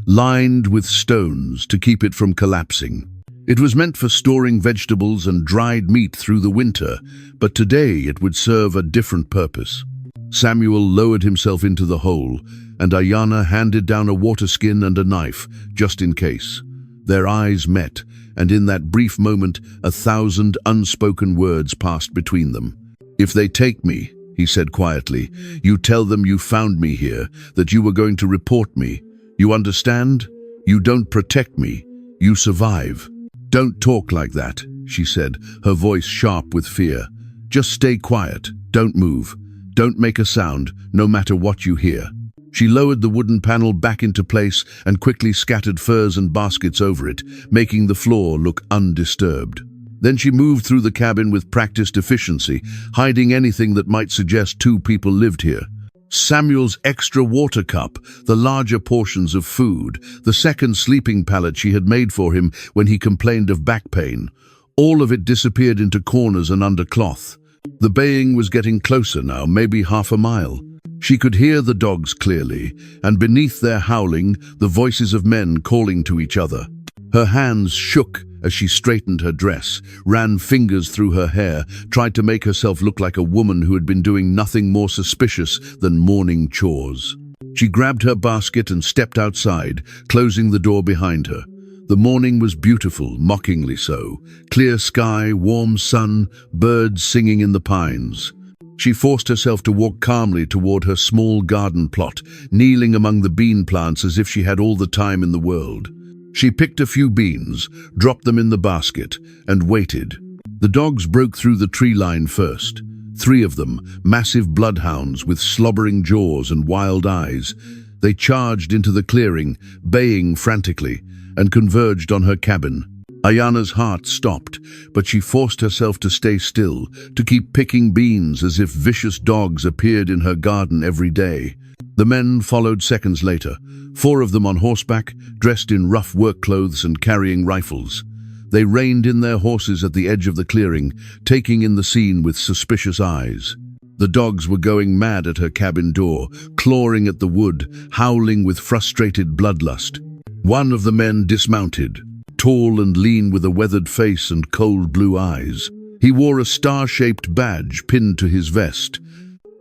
lined with stones to keep it from collapsing. It was meant for storing vegetables and dried meat through the winter, but today it would serve a different purpose. Samuel lowered himself into the hole, and Ayana handed down a water skin and a knife, just in case. Their eyes met, and in that brief moment, 1,000 unspoken words passed between them. "If they take me," he said quietly, "you tell them you found me here, that you were going to report me. You understand? You don't protect me. You survive." "Don't talk like that," she said, her voice sharp with fear. "Just stay quiet. Don't move. Don't make a sound, no matter what you hear." She lowered the wooden panel back into place and quickly scattered furs and baskets over it, making the floor look undisturbed. Then she moved through the cabin with practiced efficiency, hiding anything that might suggest 2 people lived here. Samuel's extra water cup, the larger portions of food, the second sleeping pallet she had made for him when he complained of back pain. All of it disappeared into corners and under cloth. The baying was getting closer now, maybe half a mile. She could hear the dogs clearly, and beneath their howling, the voices of men calling to each other. Her hands shook as she straightened her dress, ran fingers through her hair, tried to make herself look like a woman who had been doing nothing more suspicious than morning chores. She grabbed her basket and stepped outside, closing the door behind her. The morning was beautiful, mockingly so. Clear sky, warm sun, birds singing in the pines. She forced herself to walk calmly toward her small garden plot, kneeling among the bean plants as if she had all the time in the world. She picked a few beans, dropped them in the basket, and waited. The dogs broke through the tree line first. 3 of them, massive bloodhounds with slobbering jaws and wild eyes. They charged into the clearing, baying frantically, and converged on her cabin. Ayana's heart stopped, but she forced herself to stay still, to keep picking beans as if vicious dogs appeared in her garden every day. The men followed seconds later, 4 of them on horseback, dressed in rough work clothes and carrying rifles. They reined in their horses at the edge of the clearing, taking in the scene with suspicious eyes. The dogs were going mad at her cabin door, clawing at the wood, howling with frustrated bloodlust. One of the men dismounted, tall and lean with a weathered face and cold blue eyes. He wore a star-shaped badge pinned to his vest,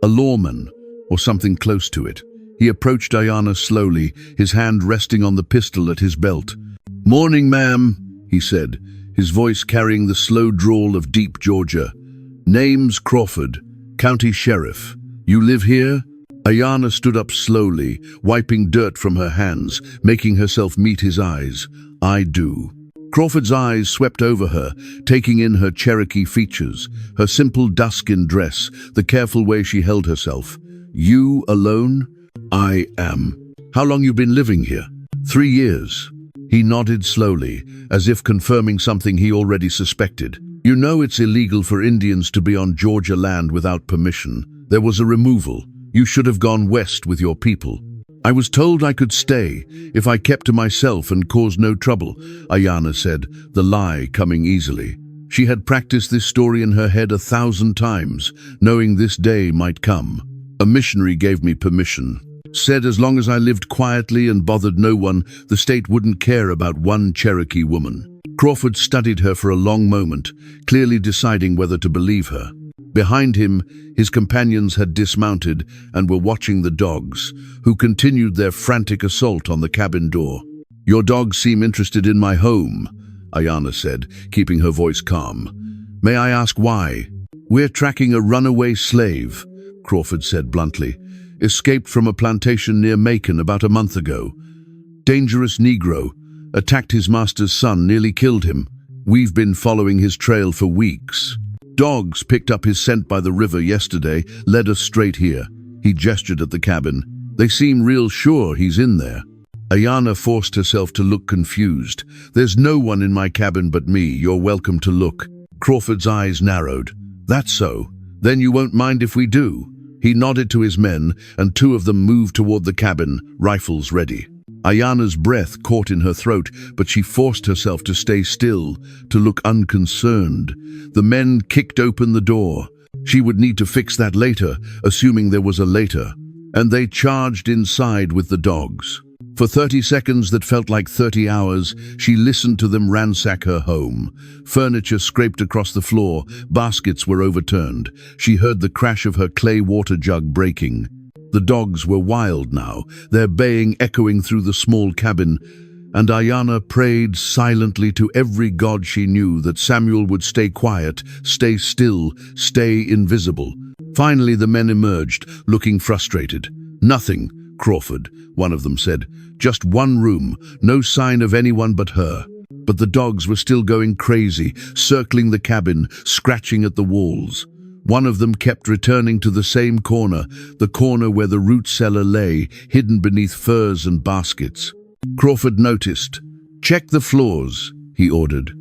a lawman, or something close to it. He approached Ayana slowly, his hand resting on the pistol at his belt. "Morning, ma'am," he said, his voice carrying the slow drawl of deep Georgia. "Name's Crawford, county sheriff. You live here?" Ayana stood up slowly, wiping dirt from her hands, making herself meet his eyes. "I do." Crawford's eyes swept over her, taking in her Cherokee features, her simple duskin dress, the careful way she held herself. "You alone?" "I am." "How long you been living here?" 3 years. He nodded slowly, as if confirming something he already suspected. "You know it's illegal for Indians to be on Georgia land without permission. There was a removal. You should have gone west with your people." "I was told I could stay if I kept to myself and caused no trouble," Ayana said, the lie coming easily. She had practiced this story in her head 1,000 times, knowing this day might come. "A missionary gave me permission. Said as long as I lived quietly and bothered no one, the state wouldn't care about one Cherokee woman." Crawford studied her for a long moment, clearly deciding whether to believe her. Behind him, his companions had dismounted and were watching the dogs, who continued their frantic assault on the cabin door. "Your dogs seem interested in my home," Ayana said, keeping her voice calm. "May I ask why?" "We're tracking a runaway slave," Crawford said bluntly. "Escaped from a plantation near Macon about a month ago. Dangerous Negro. Attacked his master's son, nearly killed him. We've been following his trail for weeks. Dogs picked up his scent by the river yesterday, led us straight here." He gestured at the cabin. "They seem real sure he's in there." Ayana forced herself to look confused. "There's no one in my cabin but me. You're welcome to look." Crawford's eyes narrowed. "That's so. Then you won't mind if we do?" He nodded to his men, and 2 of them moved toward the cabin, rifles ready. Ayana's breath caught in her throat, but she forced herself to stay still, to look unconcerned. The men kicked open the door. She would need to fix that later, assuming there was a later. And they charged inside with the dogs. For 30 seconds that felt like 30 hours, she listened to them ransack her home. Furniture scraped across the floor, baskets were overturned. She heard the crash of her clay water jug breaking. The dogs were wild now, their baying echoing through the small cabin, and Ayana prayed silently to every god she knew that Samuel would stay quiet, stay still, stay invisible. Finally the men emerged, looking frustrated. "Nothing, Crawford," one of them said. "Just one room, no sign of anyone but her." But the dogs were still going crazy, circling the cabin, scratching at the walls. One of them kept returning to the same corner, the corner where the root cellar lay, hidden beneath furs and baskets. Crawford noticed. "Check the floors," he ordered.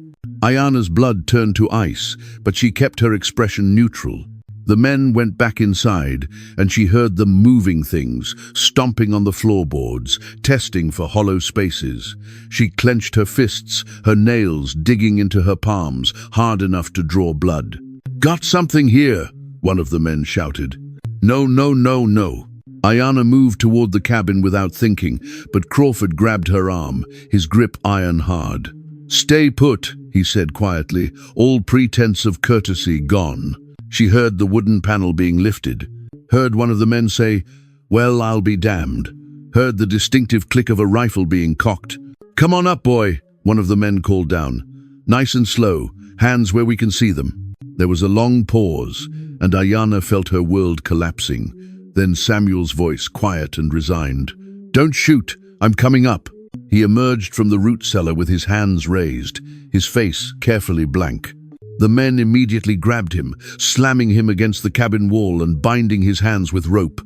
Ayana's blood turned to ice, but she kept her expression neutral. The men went back inside, and she heard them moving things, stomping on the floorboards, testing for hollow spaces. She clenched her fists, her nails digging into her palms, hard enough to draw blood. "Got something here," one of the men shouted. "No, no, no, no." Ayana moved toward the cabin without thinking, but Crawford grabbed her arm, his grip iron hard. "Stay put," he said quietly, all pretense of courtesy gone. She heard the wooden panel being lifted, heard one of the men say, "Well, I'll be damned," heard the distinctive click of a rifle being cocked. "Come on up, boy," one of the men called down. "Nice and slow, hands where we can see them." There was a long pause, and Ayanna felt her world collapsing. Then Samuel's voice, quiet and resigned. "Don't shoot, I'm coming up." He emerged from the root cellar with his hands raised, his face carefully blank. The men immediately grabbed him, slamming him against the cabin wall and binding his hands with rope.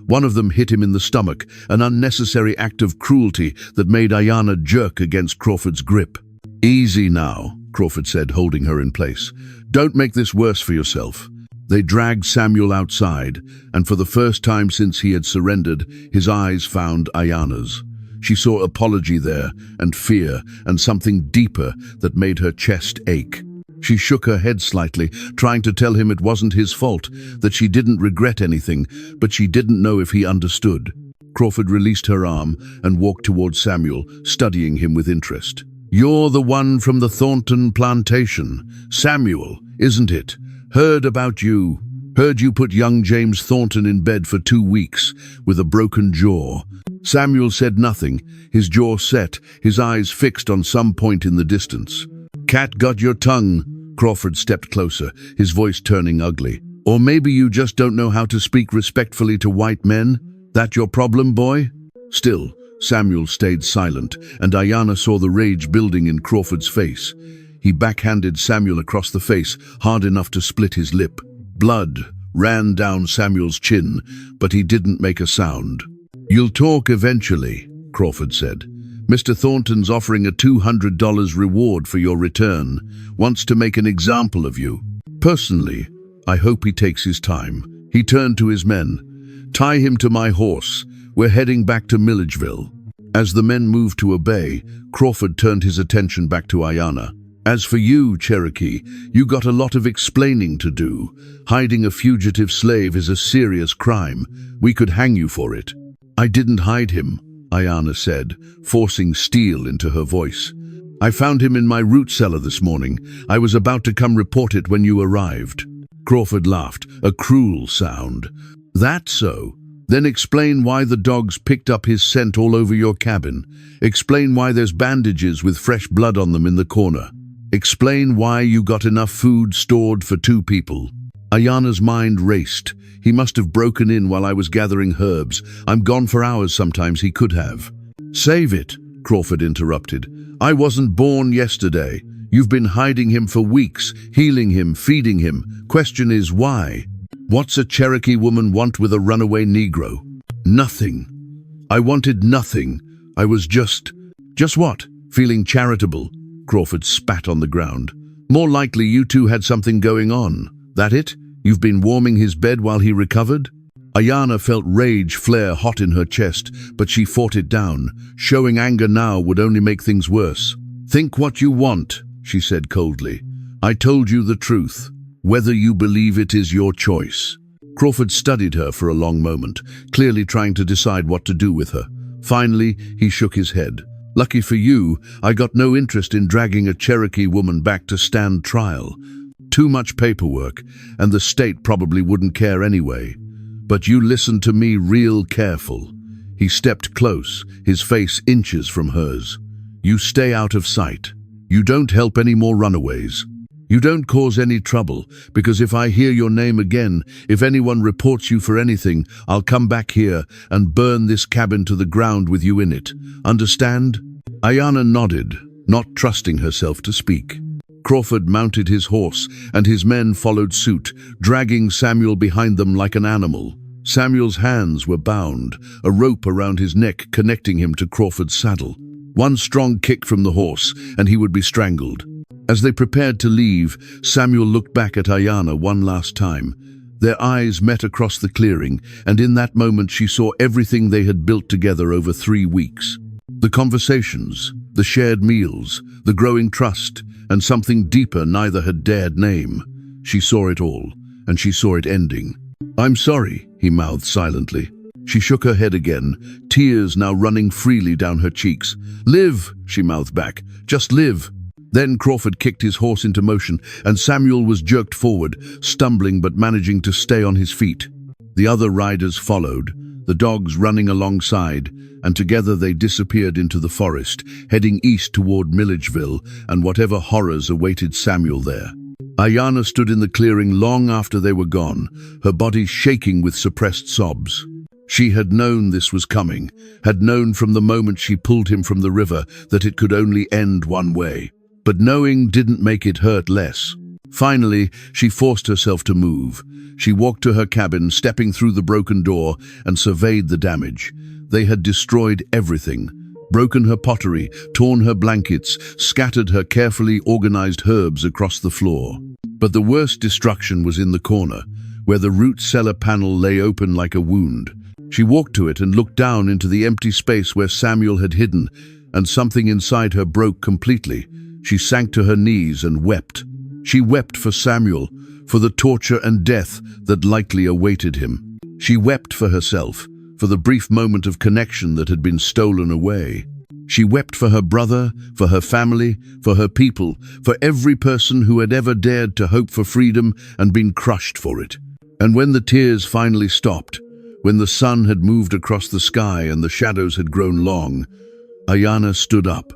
One of them hit him in the stomach, an unnecessary act of cruelty that made Ayanna jerk against Crawford's grip. "Easy now," Crawford said, holding her in place. "Don't make this worse for yourself." They dragged Samuel outside, and for the first time since he had surrendered, his eyes found Ayanna's. She saw apology there, and fear, and something deeper that made her chest ache. She shook her head slightly, trying to tell him it wasn't his fault, that she didn't regret anything, but she didn't know if he understood. Crawford released her arm and walked towards Samuel, studying him with interest. "You're the one from the Thornton plantation, Samuel, isn't it? Heard about you. Heard you put young James Thornton in bed for 2 weeks, with a broken jaw." Samuel said nothing, his jaw set, his eyes fixed on some point in the distance. "Cat got your tongue." Crawford stepped closer, his voice turning ugly. "Or maybe you just don't know how to speak respectfully to white men? That your problem, boy?" Still, Samuel stayed silent, and Ayanna saw the rage building in Crawford's face. He backhanded Samuel across the face, hard enough to split his lip. Blood ran down Samuel's chin, but he didn't make a sound. "You'll talk eventually," Crawford said. "Mr. Thornton's offering a $200 reward for your return, wants to make an example of you. Personally, I hope he takes his time." He turned to his men. "Tie him to my horse. We're heading back to Milledgeville." As the men moved to obey, Crawford turned his attention back to Ayanna. "As for you, Cherokee, you got a lot of explaining to do. Hiding a fugitive slave is a serious crime. We could hang you for it." "I didn't hide him," Ayanna said, forcing steel into her voice. "I found him in my root cellar this morning. I was about to come report it when you arrived." Crawford laughed, a cruel sound. "That so? Then explain why the dogs picked up his scent all over your cabin. Explain why there's bandages with fresh blood on them in the corner. Explain why you got enough food stored for 2 people. Ayanna's mind raced. "He must have broken in while I was gathering herbs. I'm gone for hours sometimes, he could have." "Save it," Crawford interrupted. "I wasn't born yesterday. You've been hiding him for weeks, healing him, feeding him. Question is why? What's a Cherokee woman want with a runaway Negro?" "Nothing. I wanted nothing. I was just what? Feeling charitable." Crawford spat on the ground. "More likely you two had something going on. That it? You've been warming his bed while he recovered?" Ayanna felt rage flare hot in her chest, but she fought it down. Showing anger now would only make things worse. "Think what you want," she said coldly. "I told you the truth. Whether you believe it is your choice." Crawford studied her for a long moment, clearly trying to decide what to do with her. Finally, he shook his head. "Lucky for you, I got no interest in dragging a Cherokee woman back to stand trial. Too much paperwork, and the state probably wouldn't care anyway. But you listen to me real careful." He stepped close, his face inches from hers. "You stay out of sight. You don't help any more runaways. You don't cause any trouble, because if I hear your name again, if anyone reports you for anything, I'll come back here and burn this cabin to the ground with you in it. Understand?" Ayanna nodded, not trusting herself to speak. Crawford mounted his horse, and his men followed suit, dragging Samuel behind them like an animal. Samuel's hands were bound, a rope around his neck connecting him to Crawford's saddle. One strong kick from the horse, and he would be strangled. As they prepared to leave, Samuel looked back at Ayanna one last time. Their eyes met across the clearing, and in that moment she saw everything they had built together over 3 weeks. The conversations, the shared meals, the growing trust, and something deeper neither had dared name. She saw it all, and she saw it ending. "I'm sorry," he mouthed silently. She shook her head again, tears now running freely down her cheeks. "Live," she mouthed back. "Just live." Then Crawford kicked his horse into motion, and Samuel was jerked forward, stumbling but managing to stay on his feet. The other riders followed, the dogs running alongside, and together they disappeared into the forest, heading east toward Milledgeville and whatever horrors awaited Samuel there. Ayanna stood in the clearing long after they were gone, her body shaking with suppressed sobs. She had known this was coming, had known from the moment she pulled him from the river that it could only end one way. But knowing didn't make it hurt less. Finally, she forced herself to move. She walked to her cabin, stepping through the broken door, and surveyed the damage. They had destroyed everything. Broken her pottery, torn her blankets, scattered her carefully organized herbs across the floor. But the worst destruction was in the corner, where the root cellar panel lay open like a wound. She walked to it and looked down into the empty space where Samuel had hidden, and something inside her broke completely. She sank to her knees and wept. She wept for Samuel, for the torture and death that likely awaited him. She wept for herself, for the brief moment of connection that had been stolen away. She wept for her brother, for her family, for her people, for every person who had ever dared to hope for freedom and been crushed for it. And when the tears finally stopped, when the sun had moved across the sky and the shadows had grown long, Ayanna stood up.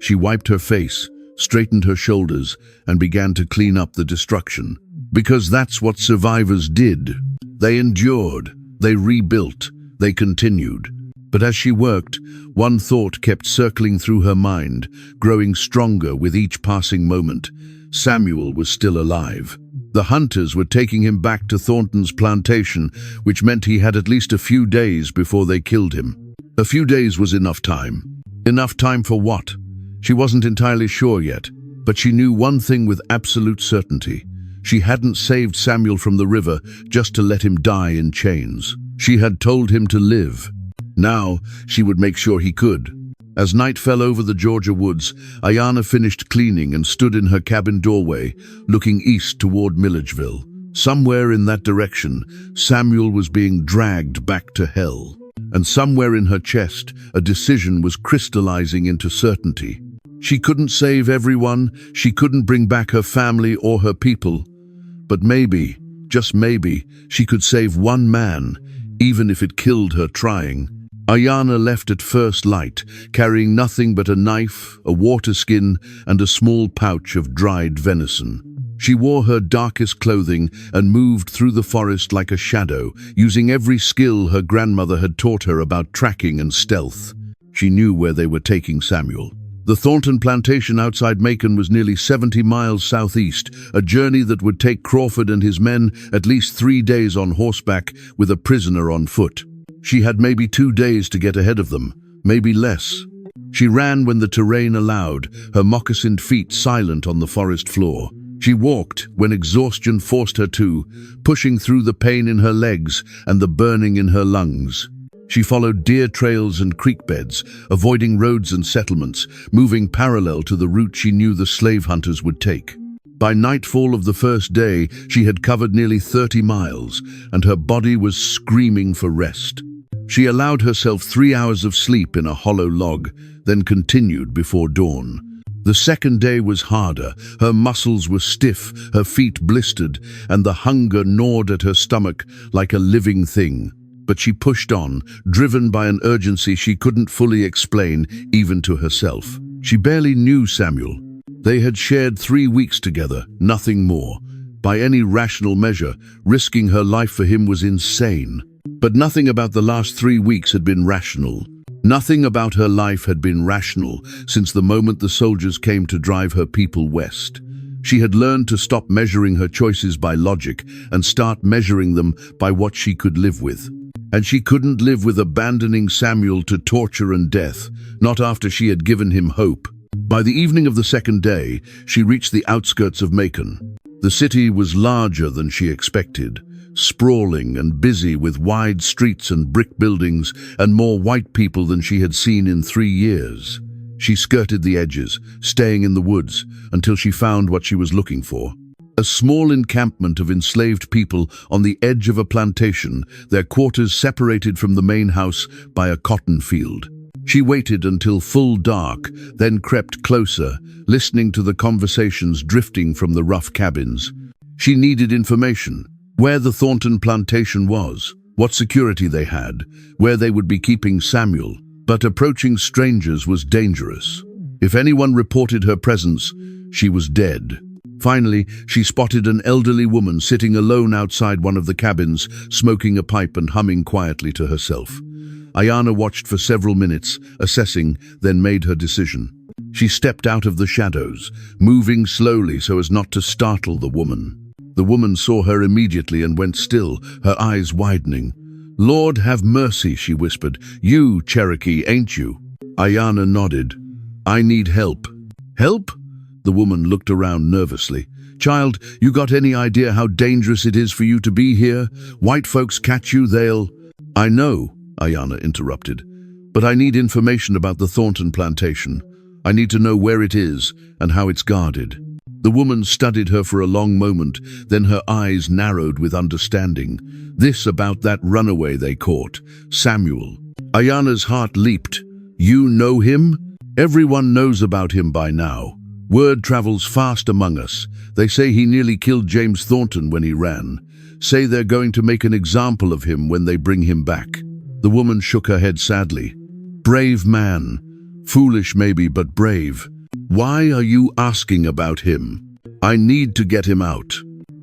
She wiped her face, straightened her shoulders, and began to clean up the destruction. Because that's what survivors did. They endured, they rebuilt, they continued. But as she worked, one thought kept circling through her mind, growing stronger with each passing moment. Samuel was still alive. The hunters were taking him back to Thornton's plantation, which meant he had at least a few days before they killed him. A few days was enough time. Enough time for what? She wasn't entirely sure yet, but she knew one thing with absolute certainty. She hadn't saved Samuel from the river just to let him die in chains. She had told him to live. Now, she would make sure he could. As night fell over the Georgia woods, Ayanna finished cleaning and stood in her cabin doorway, looking east toward Milledgeville. Somewhere in that direction, Samuel was being dragged back to hell. And somewhere in her chest, a decision was crystallizing into certainty. She couldn't save everyone, she couldn't bring back her family or her people. But maybe, just maybe, she could save one man, even if it killed her trying. Ayanna left at first light, carrying nothing but a knife, a water skin, and a small pouch of dried venison. She wore her darkest clothing and moved through the forest like a shadow, using every skill her grandmother had taught her about tracking and stealth. She knew where they were taking Samuel. The Thornton plantation outside Macon was nearly 70 miles southeast, a journey that would take Crawford and his men at least 3 days on horseback with a prisoner on foot. She had maybe 2 days to get ahead of them, maybe less. She ran when the terrain allowed, her moccasined feet silent on the forest floor. She walked when exhaustion forced her to, pushing through the pain in her legs and the burning in her lungs. She followed deer trails and creek beds, avoiding roads and settlements, moving parallel to the route she knew the slave hunters would take. By nightfall of the first day, she had covered nearly 30 miles, and her body was screaming for rest. She allowed herself 3 hours of sleep in a hollow log, then continued before dawn. The second day was harder. Her muscles were stiff, her feet blistered, and the hunger gnawed at her stomach like a living thing. But she pushed on, driven by an urgency she couldn't fully explain, even to herself. She barely knew Samuel. They had shared 3 weeks together, nothing more. By any rational measure, risking her life for him was insane. But nothing about the last 3 weeks had been rational. Nothing about her life had been rational since the moment the soldiers came to drive her people west. She had learned to stop measuring her choices by logic and start measuring them by what she could live with. And she couldn't live with abandoning Samuel to torture and death, not after she had given him hope. By the evening of the second day, she reached the outskirts of Macon. The city was larger than she expected, sprawling and busy with wide streets and brick buildings and more white people than she had seen in 3 years. She skirted the edges, staying in the woods, until she found what she was looking for. A small encampment of enslaved people on the edge of a plantation, their quarters separated from the main house by a cotton field. She waited until full dark, then crept closer, listening to the conversations drifting from the rough cabins. She needed information: where the Thornton plantation was, what security they had, where they would be keeping Samuel. But approaching strangers was dangerous. If anyone reported her presence, she was dead. Finally, she spotted an elderly woman sitting alone outside one of the cabins, smoking a pipe and humming quietly to herself. Ayana watched for several minutes, assessing, then made her decision. She stepped out of the shadows, moving slowly so as not to startle the woman. The woman saw her immediately and went still, her eyes widening. "Lord have mercy," she whispered. "You, Cherokee, ain't you?" Ayana nodded. "I need help." "Help?" The woman looked around nervously. "Child, you got any idea how dangerous it is for you to be here? White folks catch you, they'll—" "I know," Ayana interrupted, "but I need information about the Thornton plantation. I need to know where it is and how it's guarded." The woman studied her for a long moment, then her eyes narrowed with understanding. "This about that runaway they caught, Samuel." Ayana's heart leaped. "You know him?" "Everyone knows about him by now. Word travels fast among us. They say he nearly killed James Thornton when he ran. Say they're going to make an example of him when they bring him back." The woman shook her head sadly. "Brave man. Foolish maybe, but brave. Why are you asking about him?" "I need to get him out."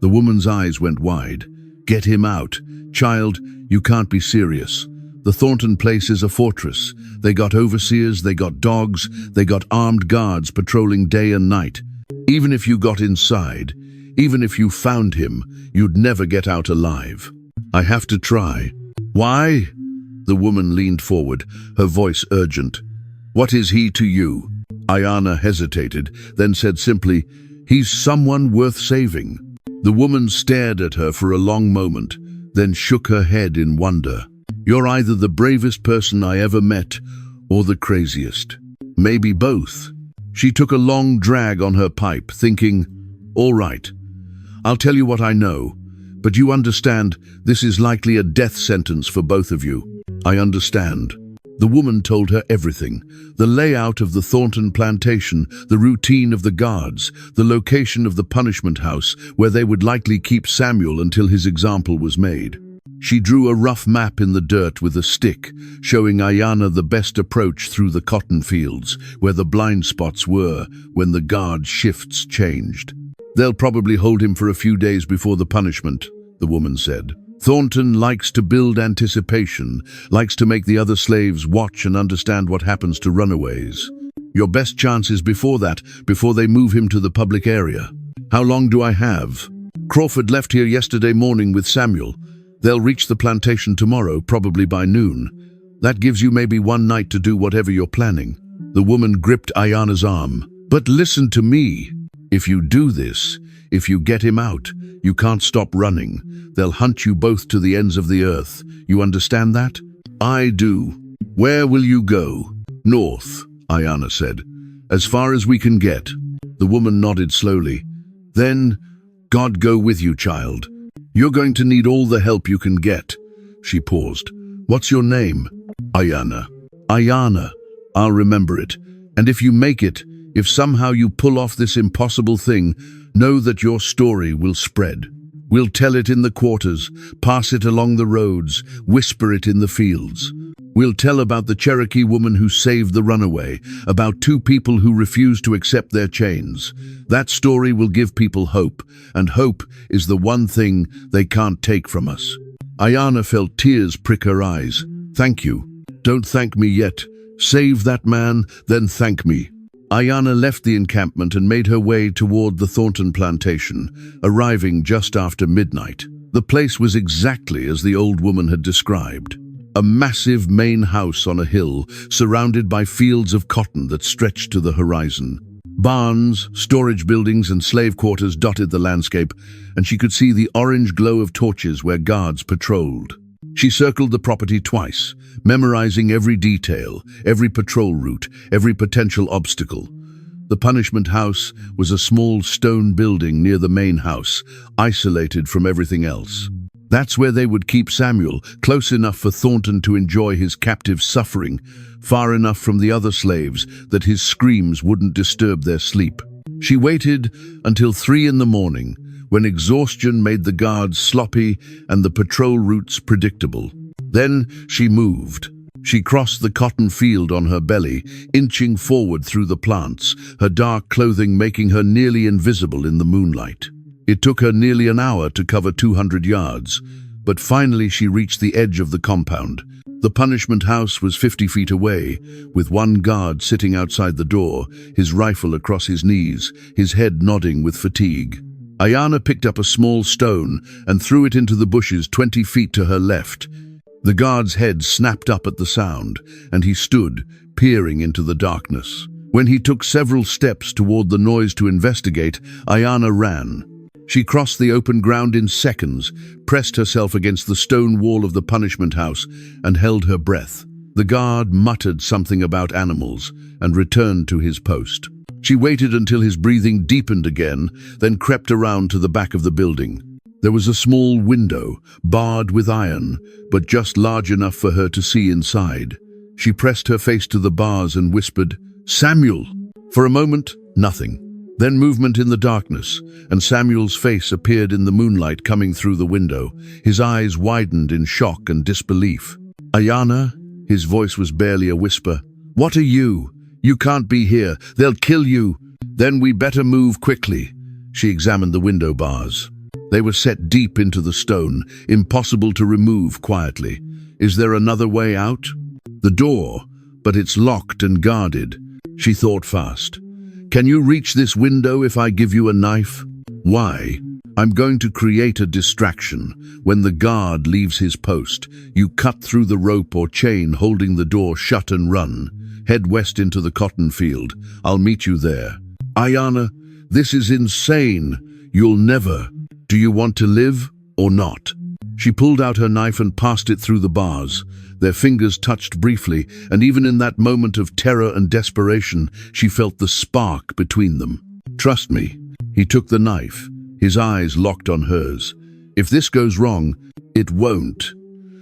The woman's eyes went wide. "Get him out? Child, you can't be serious. The Thornton place is a fortress. They got overseers, they got dogs, they got armed guards patrolling day and night. Even if you got inside, even if you found him, you'd never get out alive. I have to try." "Why?" The woman leaned forward, her voice urgent. "What is he to you?" Ayana hesitated, then said simply, "He's someone worth saving." The woman stared at her for a long moment, then shook her head in wonder. "You're either the bravest person I ever met, or the craziest. Maybe both." She took a long drag on her pipe, thinking, "All right, I'll tell you what I know, but you understand this is likely a death sentence for both of you." "I understand." The woman told her everything: the layout of the Thornton plantation, the routine of the guards, the location of the punishment house where they would likely keep Samuel until his example was made. She drew a rough map in the dirt with a stick, showing Ayana the best approach through the cotton fields, where the blind spots were when the guard shifts changed. "They'll probably hold him for a few days before the punishment," the woman said. "Thornton likes to build anticipation, likes to make the other slaves watch and understand what happens to runaways. Your best chance is before that, before they move him to the public area." "How long do I have?" "Crawford left here yesterday morning with Samuel. They'll reach the plantation tomorrow, probably by noon. That gives you maybe one night to do whatever you're planning." The woman gripped Ayana's arm. "But listen to me. If you do this, if you get him out, you can't stop running. They'll hunt you both to the ends of the earth. You understand that?" "I do." "Where will you go?" "North," Ayana said. "As far as we can get." The woman nodded slowly. "Then, God go with you, child. You're going to need all the help you can get." She paused. "What's your name?" "Ayana." "Ayana. I'll remember it. And if you make it, if somehow you pull off this impossible thing, know that your story will spread. We'll tell it in the quarters, pass it along the roads, whisper it in the fields. We'll tell about the Cherokee woman who saved the runaway, about two people who refused to accept their chains. That story will give people hope, and hope is the one thing they can't take from us." Ayana felt tears prick her eyes. "Thank you." "Don't thank me yet. Save that man, then thank me." Ayana left the encampment and made her way toward the Thornton plantation, arriving just after midnight. The place was exactly as the old woman had described. A massive main house on a hill, surrounded by fields of cotton that stretched to the horizon. Barns, storage buildings, and slave quarters dotted the landscape, and she could see the orange glow of torches where guards patrolled. She circled the property twice, memorizing every detail, every patrol route, every potential obstacle. The punishment house was a small stone building near the main house, isolated from everything else. That's where they would keep Samuel, close enough for Thornton to enjoy his captive's suffering, far enough from the other slaves that his screams wouldn't disturb their sleep. She waited until 3 in the morning, when exhaustion made the guards sloppy and the patrol routes predictable. Then she moved. She crossed the cotton field on her belly, inching forward through the plants, her dark clothing making her nearly invisible in the moonlight. It took her nearly an hour to cover 200 yards, but finally she reached the edge of the compound. The punishment house was 50 feet away, with one guard sitting outside the door, his rifle across his knees, his head nodding with fatigue. Ayanna picked up a small stone and threw it into the bushes 20 feet to her left. The guard's head snapped up at the sound, and he stood, peering into the darkness. When he took several steps toward the noise to investigate, Ayanna ran. She crossed the open ground in seconds, pressed herself against the stone wall of the punishment house, and held her breath. The guard muttered something about animals and returned to his post. She waited until his breathing deepened again, then crept around to the back of the building. There was a small window, barred with iron, but just large enough for her to see inside. She pressed her face to the bars and whispered, "Samuel!" For a moment, nothing. Then movement in the darkness, and Samuel's face appeared in the moonlight coming through the window. His eyes widened in shock and disbelief. "Ayanna?" His voice was barely a whisper. "What are you? You can't be here. They'll kill you. Then we better move quickly." She examined the window bars. They were set deep into the stone, impossible to remove quietly. Is there another way out? The door, but it's locked and guarded. She thought fast. "Can you reach this window if I give you a knife?" "Why?" "I'm going to create a distraction. When the guard leaves his post, you cut through the rope or chain holding the door shut and run. Head west into the cotton field. I'll meet you there." "Ayanna, this is insane. You'll never. Do you want to live or not?" She pulled out her knife and passed it through the bars. Their fingers touched briefly, and even in that moment of terror and desperation, she felt the spark between them. "Trust me." He took the knife, his eyes locked on hers. "If this goes wrong, it won't."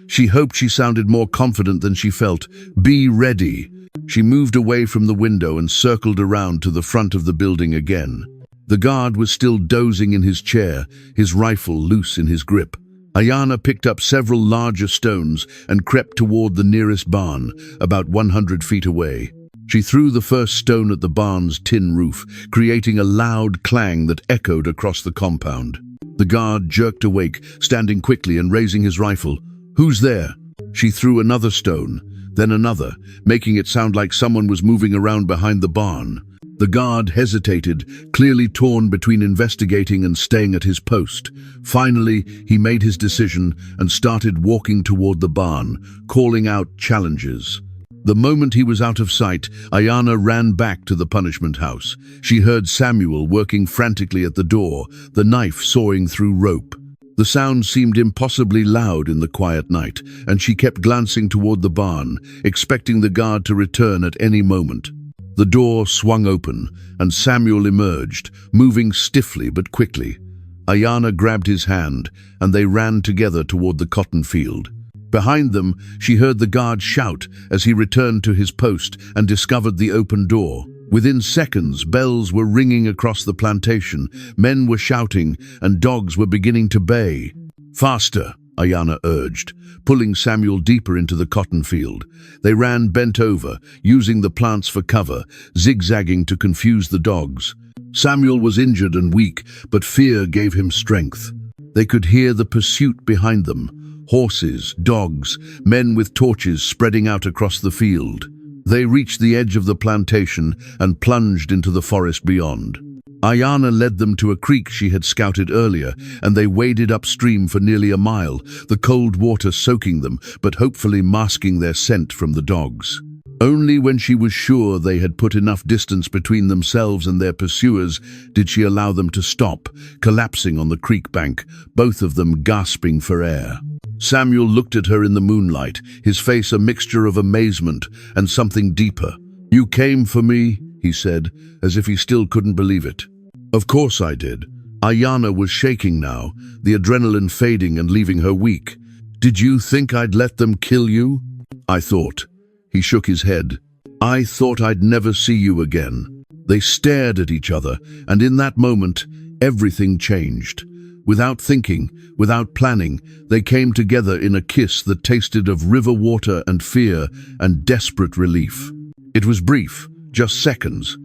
She hoped she sounded more confident than she felt. "Be ready." She moved away from the window and circled around to the front of the building again. The guard was still dozing in his chair, his rifle loose in his grip. Ayanna picked up several larger stones and crept toward the nearest barn, about 100 feet away. She threw the first stone at the barn's tin roof, creating a loud clang that echoed across the compound. The guard jerked awake, standing quickly and raising his rifle. "Who's there?" She threw another stone, then another, making it sound like someone was moving around behind the barn. The guard hesitated, clearly torn between investigating and staying at his post. Finally, he made his decision and started walking toward the barn, calling out challenges. The moment he was out of sight, Ayanna ran back to the punishment house. She heard Samuel working frantically at the door, the knife sawing through rope. The sound seemed impossibly loud in the quiet night, and she kept glancing toward the barn, expecting the guard to return at any moment. The door swung open, and Samuel emerged, moving stiffly but quickly. Ayanna grabbed his hand, and they ran together toward the cotton field. Behind them, she heard the guard shout as he returned to his post and discovered the open door. Within seconds, bells were ringing across the plantation, men were shouting, and dogs were beginning to bay. "Faster," Ayanna urged, pulling Samuel deeper into the cotton field. They ran bent over, using the plants for cover, zigzagging to confuse the dogs. Samuel was injured and weak, but fear gave him strength. They could hear the pursuit behind them. Horses, dogs, men with torches spreading out across the field. They reached the edge of the plantation and plunged into the forest beyond. Ayanna led them to a creek she had scouted earlier, and they waded upstream for nearly a mile, the cold water soaking them, but hopefully masking their scent from the dogs. Only when she was sure they had put enough distance between themselves and their pursuers did she allow them to stop, collapsing on the creek bank, both of them gasping for air. Samuel looked at her in the moonlight, his face a mixture of amazement and something deeper. "You came for me?" he said, as if he still couldn't believe it. "Of course I did. Ayana was shaking now, the adrenaline fading and leaving her weak. "Did you think I'd let them kill you?" "I thought." He shook his head. "I thought I'd never see you again." They stared at each other, and in that moment, everything changed. Without thinking, without planning, they came together in a kiss that tasted of river water and fear and desperate relief. It was brief, just seconds.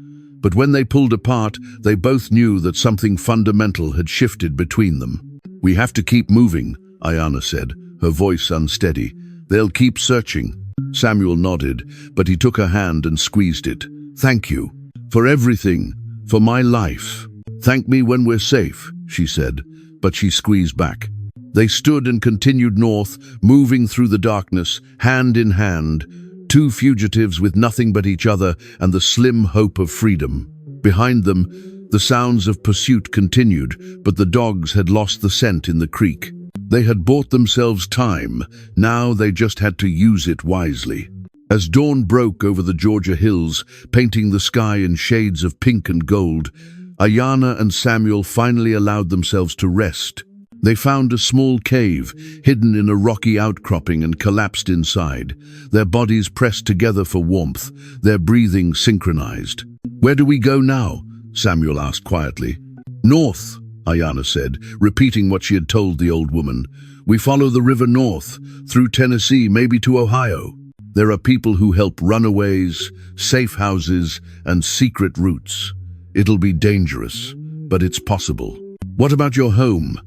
But when they pulled apart, they both knew that something fundamental had shifted between them. "We have to keep moving," Ayana said, her voice unsteady. "They'll keep searching." Samuel nodded, but he took her hand and squeezed it. "Thank you. For everything. For my life. Thank me when we're safe," she said, but she squeezed back. They stood and continued north, moving through the darkness, hand in hand, two fugitives with nothing but each other and the slim hope of freedom. Behind them, the sounds of pursuit continued, but the dogs had lost the scent in the creek. They had bought themselves time, now they just had to use it wisely. As dawn broke over the Georgia hills, painting the sky in shades of pink and gold, Ayana and Samuel finally allowed themselves to rest. They found a small cave, hidden in a rocky outcropping, and collapsed inside, their bodies pressed together for warmth, their breathing synchronized. "Where do we go now?" Samuel asked quietly. "North," Ayana said, repeating what she had told the old woman. "We follow the river north, through Tennessee, maybe to Ohio. There are people who help runaways, safe houses, and secret routes. It'll be dangerous, but it's possible." "What about your home?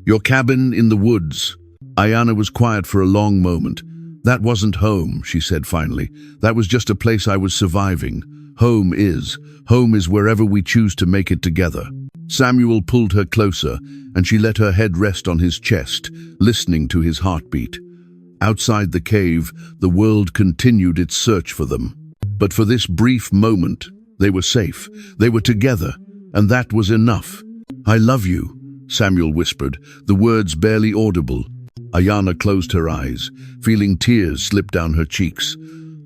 Your cabin in the woods?" Ayana was quiet for a long moment. "That wasn't home," she said finally. "That was just a place I was surviving. Home is wherever we choose to make it together." Samuel pulled her closer, and she let her head rest on his chest, listening to his heartbeat. Outside the cave, the world continued its search for them. But for this brief moment, they were safe. They were together, and that was enough. "I love you," Samuel whispered, the words barely audible. Ayana closed her eyes, feeling tears slip down her cheeks.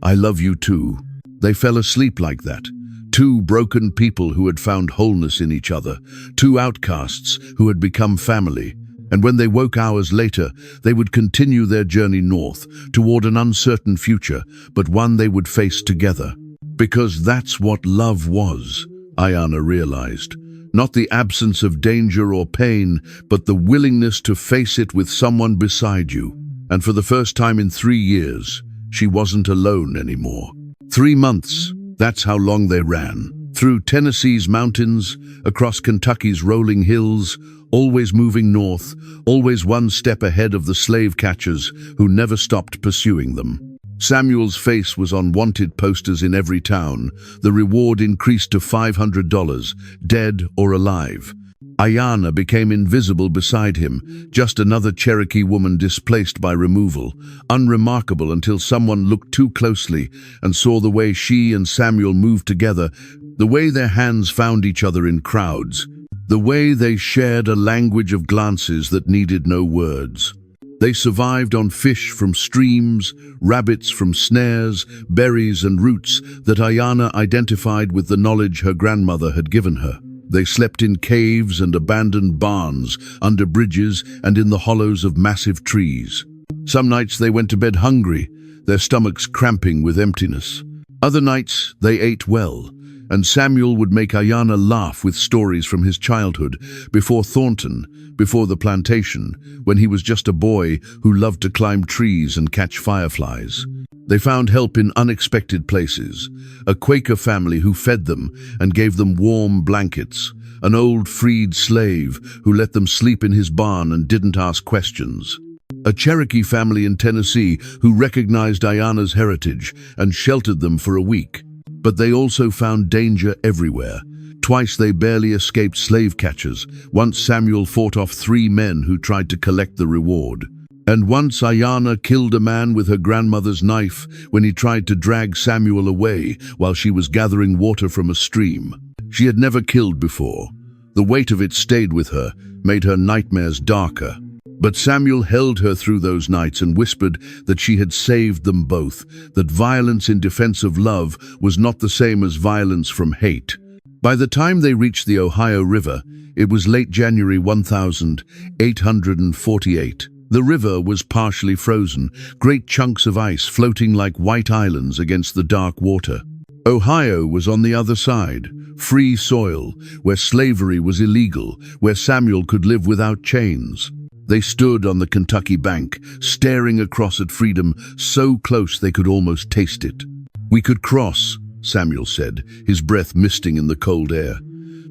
"I love you too." They fell asleep like that. Two broken people who had found wholeness in each other. Two outcasts who had become family. And when they woke hours later, they would continue their journey north, toward an uncertain future, but one they would face together. Because that's what love was, Ayana realized. Not the absence of danger or pain, but the willingness to face it with someone beside you. And for the first time in 3 years, she wasn't alone anymore. 3 months, that's how long they ran. Through Tennessee's mountains, across Kentucky's rolling hills, always moving north, always one step ahead of the slave catchers who never stopped pursuing them. Samuel's face was on wanted posters in every town. The reward increased to $500, dead or alive. Ayana became invisible beside him, just another Cherokee woman displaced by removal, unremarkable until someone looked too closely and saw the way she and Samuel moved together, the way their hands found each other in crowds, the way they shared a language of glances that needed no words. They survived on fish from streams, rabbits from snares, berries and roots that Ayana identified with the knowledge her grandmother had given her. They slept in caves and abandoned barns, under bridges and in the hollows of massive trees. Some nights they went to bed hungry, their stomachs cramping with emptiness. Other nights they ate well, and Samuel would make Ayana laugh with stories from his childhood, before Thornton, before the plantation, when he was just a boy who loved to climb trees and catch fireflies. They found help in unexpected places, a Quaker family who fed them and gave them warm blankets, an old freed slave who let them sleep in his barn and didn't ask questions, a Cherokee family in Tennessee who recognized Ayana's heritage and sheltered them for a week. But they also found danger everywhere. Twice they barely escaped slave catchers. Once Samuel fought off 3 men who tried to collect the reward. And once Ayana killed a man with her grandmother's knife when he tried to drag Samuel away while she was gathering water from a stream. She had never killed before. The weight of it stayed with her, made her nightmares darker. But Samuel held her through those nights and whispered that she had saved them both, that violence in defense of love was not the same as violence from hate. By the time they reached the Ohio River, it was late January 1848. The river was partially frozen, great chunks of ice floating like white islands against the dark water. Ohio was on the other side, free soil, where slavery was illegal, where Samuel could live without chains. They stood on the Kentucky bank, staring across at freedom, so close they could almost taste it. "We could cross," Samuel said, his breath misting in the cold air.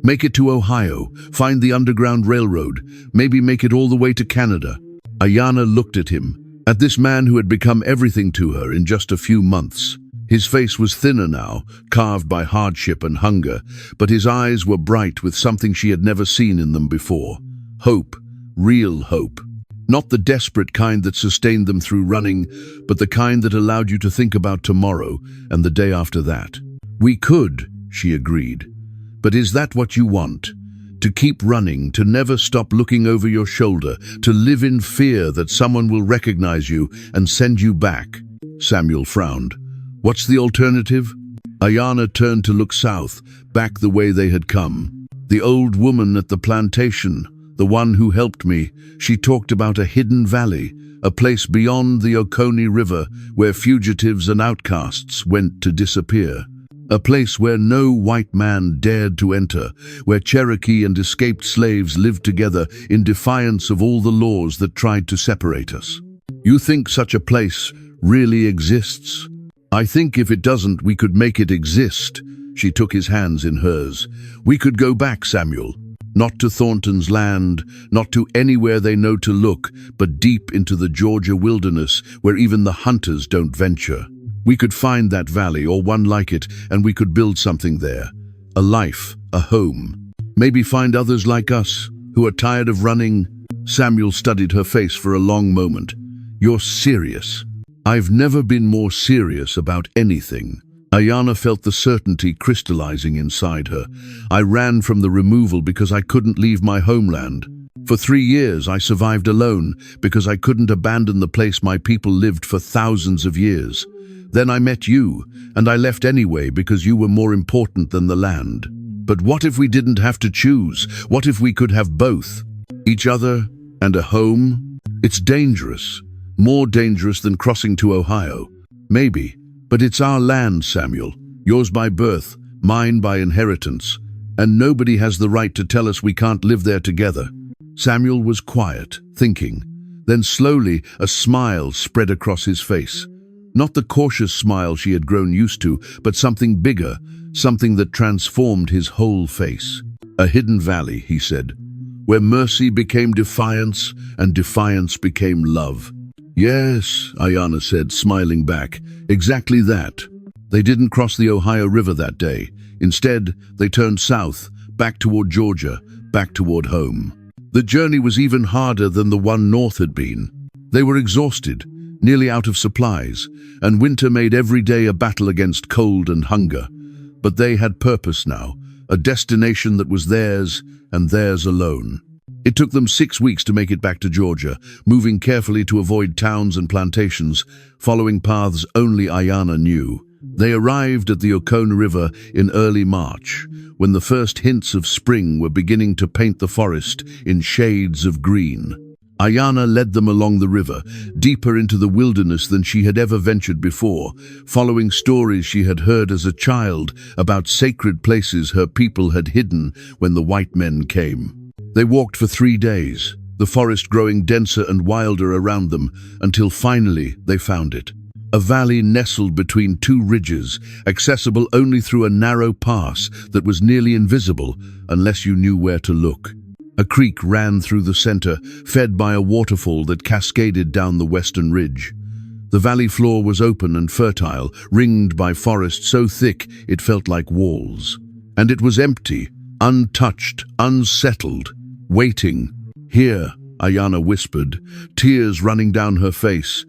"Make it to Ohio, find the Underground Railroad, maybe make it all the way to Canada." Ayanna looked at him, at this man who had become everything to her in just a few months. His face was thinner now, carved by hardship and hunger, but his eyes were bright with something she had never seen in them before. Hope, real hope. Not the desperate kind that sustained them through running, but the kind that allowed you to think about tomorrow and the day after that. "We could," she agreed. "But is that what you want? To keep running, to never stop looking over your shoulder, to live in fear that someone will recognize you and send you back?" Samuel frowned. "What's the alternative?" Ayanna turned to look south, back the way they had come. "The old woman at the plantation, the one who helped me, she talked about a hidden valley, a place beyond the Oconee River where fugitives and outcasts went to disappear. A place where no white man dared to enter, where Cherokee and escaped slaves lived together in defiance of all the laws that tried to separate us. You think such a place really exists? I think if it doesn't, we could make it exist." She took his hands in hers. "We could go back, Samuel. Not to Thornton's land, not to anywhere they know to look, but deep into the Georgia wilderness where even the hunters don't venture. We could find that valley or one like it, and we could build something there. A life, a home. Maybe find others like us, who are tired of running." Samuel studied her face for a long moment. "You're serious." "I've never been more serious about anything." Ayanna felt the certainty crystallizing inside her. "I ran from the removal because I couldn't leave my homeland. For 3 years I survived alone because I couldn't abandon the place my people lived for thousands of years. Then I met you, and I left anyway because you were more important than the land. But what if we didn't have to choose? What if we could have both? Each other and a home? It's dangerous. More dangerous than crossing to Ohio. Maybe. But it's our land, Samuel. Yours by birth, mine by inheritance. And nobody has the right to tell us we can't live there together." Samuel was quiet, thinking. Then slowly a smile spread across his face. Not the cautious smile she had grown used to, but something bigger, something that transformed his whole face. "A hidden valley," he said, "where mercy became defiance and defiance became love." "Yes," Ayanna said, smiling back, "exactly that." They didn't cross the Ohio River that day. Instead, they turned south, back toward Georgia, back toward home. The journey was even harder than the one north had been. They were exhausted, nearly out of supplies, and winter made every day a battle against cold and hunger. But they had purpose now, a destination that was theirs and theirs alone. It took them 6 weeks to make it back to Georgia, moving carefully to avoid towns and plantations, following paths only Ayanna knew. They arrived at the Oconee River in early March, when the first hints of spring were beginning to paint the forest in shades of green. Ayanna led them along the river, deeper into the wilderness than she had ever ventured before, following stories she had heard as a child about sacred places her people had hidden when the white men came. They walked for 3 days, the forest growing denser and wilder around them, until finally they found it. A valley nestled between 2 ridges, accessible only through a narrow pass that was nearly invisible unless you knew where to look. A creek ran through the center, fed by a waterfall that cascaded down the western ridge. The valley floor was open and fertile, ringed by forest so thick it felt like walls. And it was empty, untouched, unsettled, waiting. "Here," Ayanna whispered, tears running down her face.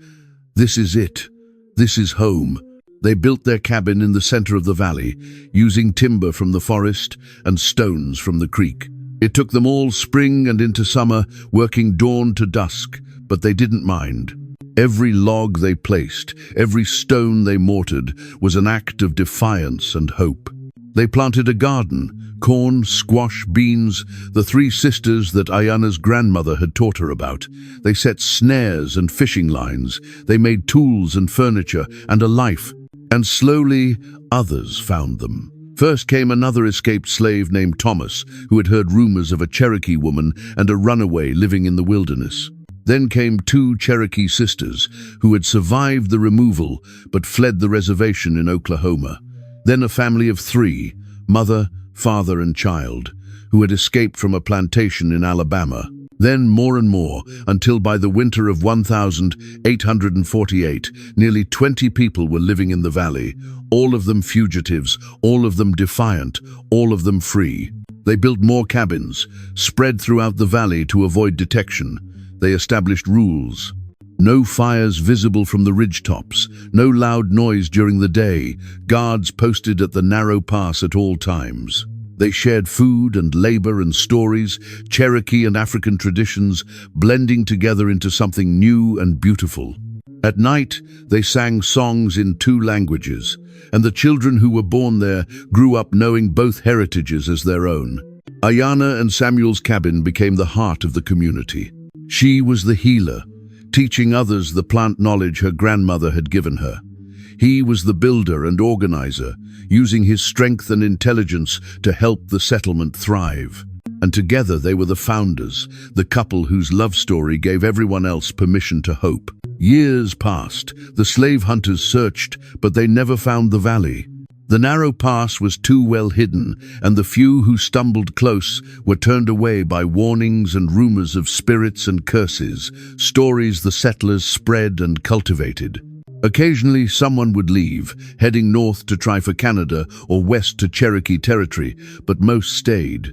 "This is it. This is home." They built their cabin in the center of the valley, using timber from the forest and stones from the creek. It took them all spring and into summer, working dawn to dusk, but they didn't mind. Every log they placed, every stone they mortared, was an act of defiance and hope. They planted a garden, corn, squash, beans, the three sisters that Ayana's grandmother had taught her about. They set snares and fishing lines. They made tools and furniture and a life. And slowly, others found them. First came another escaped slave named Thomas, who had heard rumors of a Cherokee woman and a runaway living in the wilderness. Then came two Cherokee sisters, who had survived the removal but fled the reservation in Oklahoma. Then a family of three, mother, father, and child, who had escaped from a plantation in Alabama. Then more and more, until by the winter of 1848, nearly 20 people were living in the valley, all of them fugitives, all of them defiant, all of them free. They built more cabins, spread throughout the valley to avoid detection. They established rules. No fires visible from the ridgetops, no loud noise during the day, guards posted at the narrow pass at all times. They shared food and labor and stories, Cherokee and African traditions, blending together into something new and beautiful. At night, they sang songs in two languages, and the children who were born there grew up knowing both heritages as their own. Ayana and Samuel's cabin became the heart of the community. She was the healer, teaching others the plant knowledge her grandmother had given her. He was the builder and organizer, using his strength and intelligence to help the settlement thrive. And together they were the founders, the couple whose love story gave everyone else permission to hope. Years passed, the slave hunters searched, but they never found the valley. The narrow pass was too well hidden, and the few who stumbled close were turned away by warnings and rumors of spirits and curses, stories the settlers spread and cultivated. Occasionally, someone would leave, heading north to try for Canada or west to Cherokee territory, but most stayed.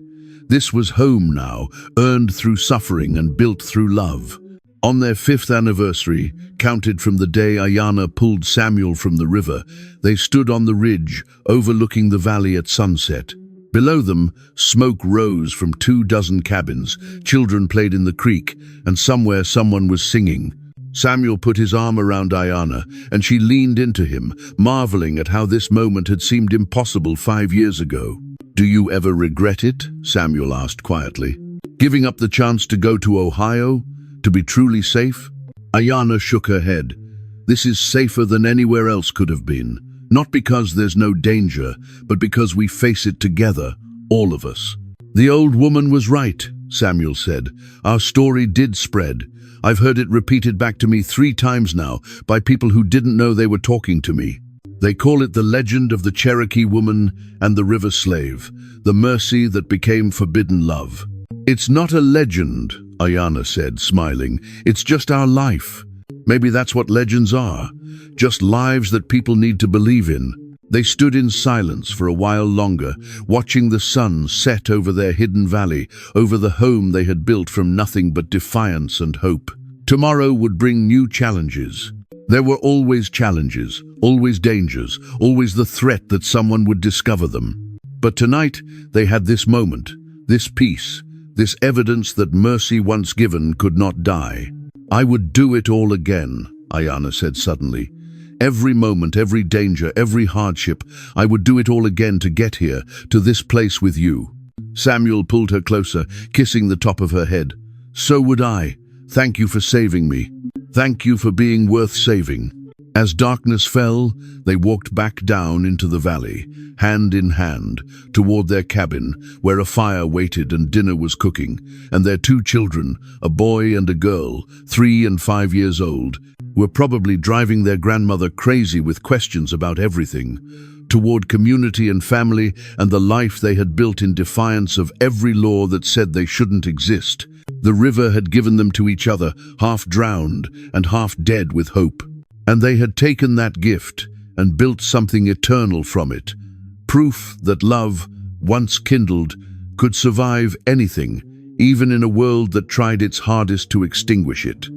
This was home now, earned through suffering and built through love. On their 5th anniversary, counted from the day Ayana pulled Samuel from the river, they stood on the ridge, overlooking the valley at sunset. Below them, smoke rose from 24 cabins, children played in the creek, and somewhere someone was singing. Samuel put his arm around Ayana, and she leaned into him, marveling at how this moment had seemed impossible 5 years ago. "Do you ever regret it?" Samuel asked quietly. "Giving up the chance to go to Ohio? To be truly safe?" Ayana shook her head. "This is safer than anywhere else could have been. Not because there's no danger, but because we face it together, all of us." "The old woman was right," Samuel said. "Our story did spread. I've heard it repeated back to me 3 times now by people who didn't know they were talking to me. They call it the legend of the Cherokee woman and the river slave, the mercy that became forbidden love." "It's not a legend," Ayana said, smiling. "It's just our life. Maybe that's what legends are, just lives that people need to believe in." They stood in silence for a while longer, watching the sun set over their hidden valley, over the home they had built from nothing but defiance and hope. Tomorrow would bring new challenges. There were always challenges, always dangers, always the threat that someone would discover them. But tonight, they had this moment, this peace, this evidence that mercy once given could not die. "I would do it all again," Ayana said suddenly. "Every moment, every danger, every hardship, I would do it all again to get here, to this place with you." Samuel pulled her closer, kissing the top of her head. "So would I. Thank you for saving me. Thank you for being worth saving." As darkness fell, they walked back down into the valley, hand in hand, toward their cabin, where a fire waited and dinner was cooking, and their 2 children, a boy and a girl, 3 and 5 years old, were probably driving their grandmother crazy with questions about everything, toward community and family and the life they had built in defiance of every law that said they shouldn't exist. The river had given them to each other, half drowned and half dead with hope. And they had taken that gift and built something eternal from it, proof that love, once kindled, could survive anything, even in a world that tried its hardest to extinguish it.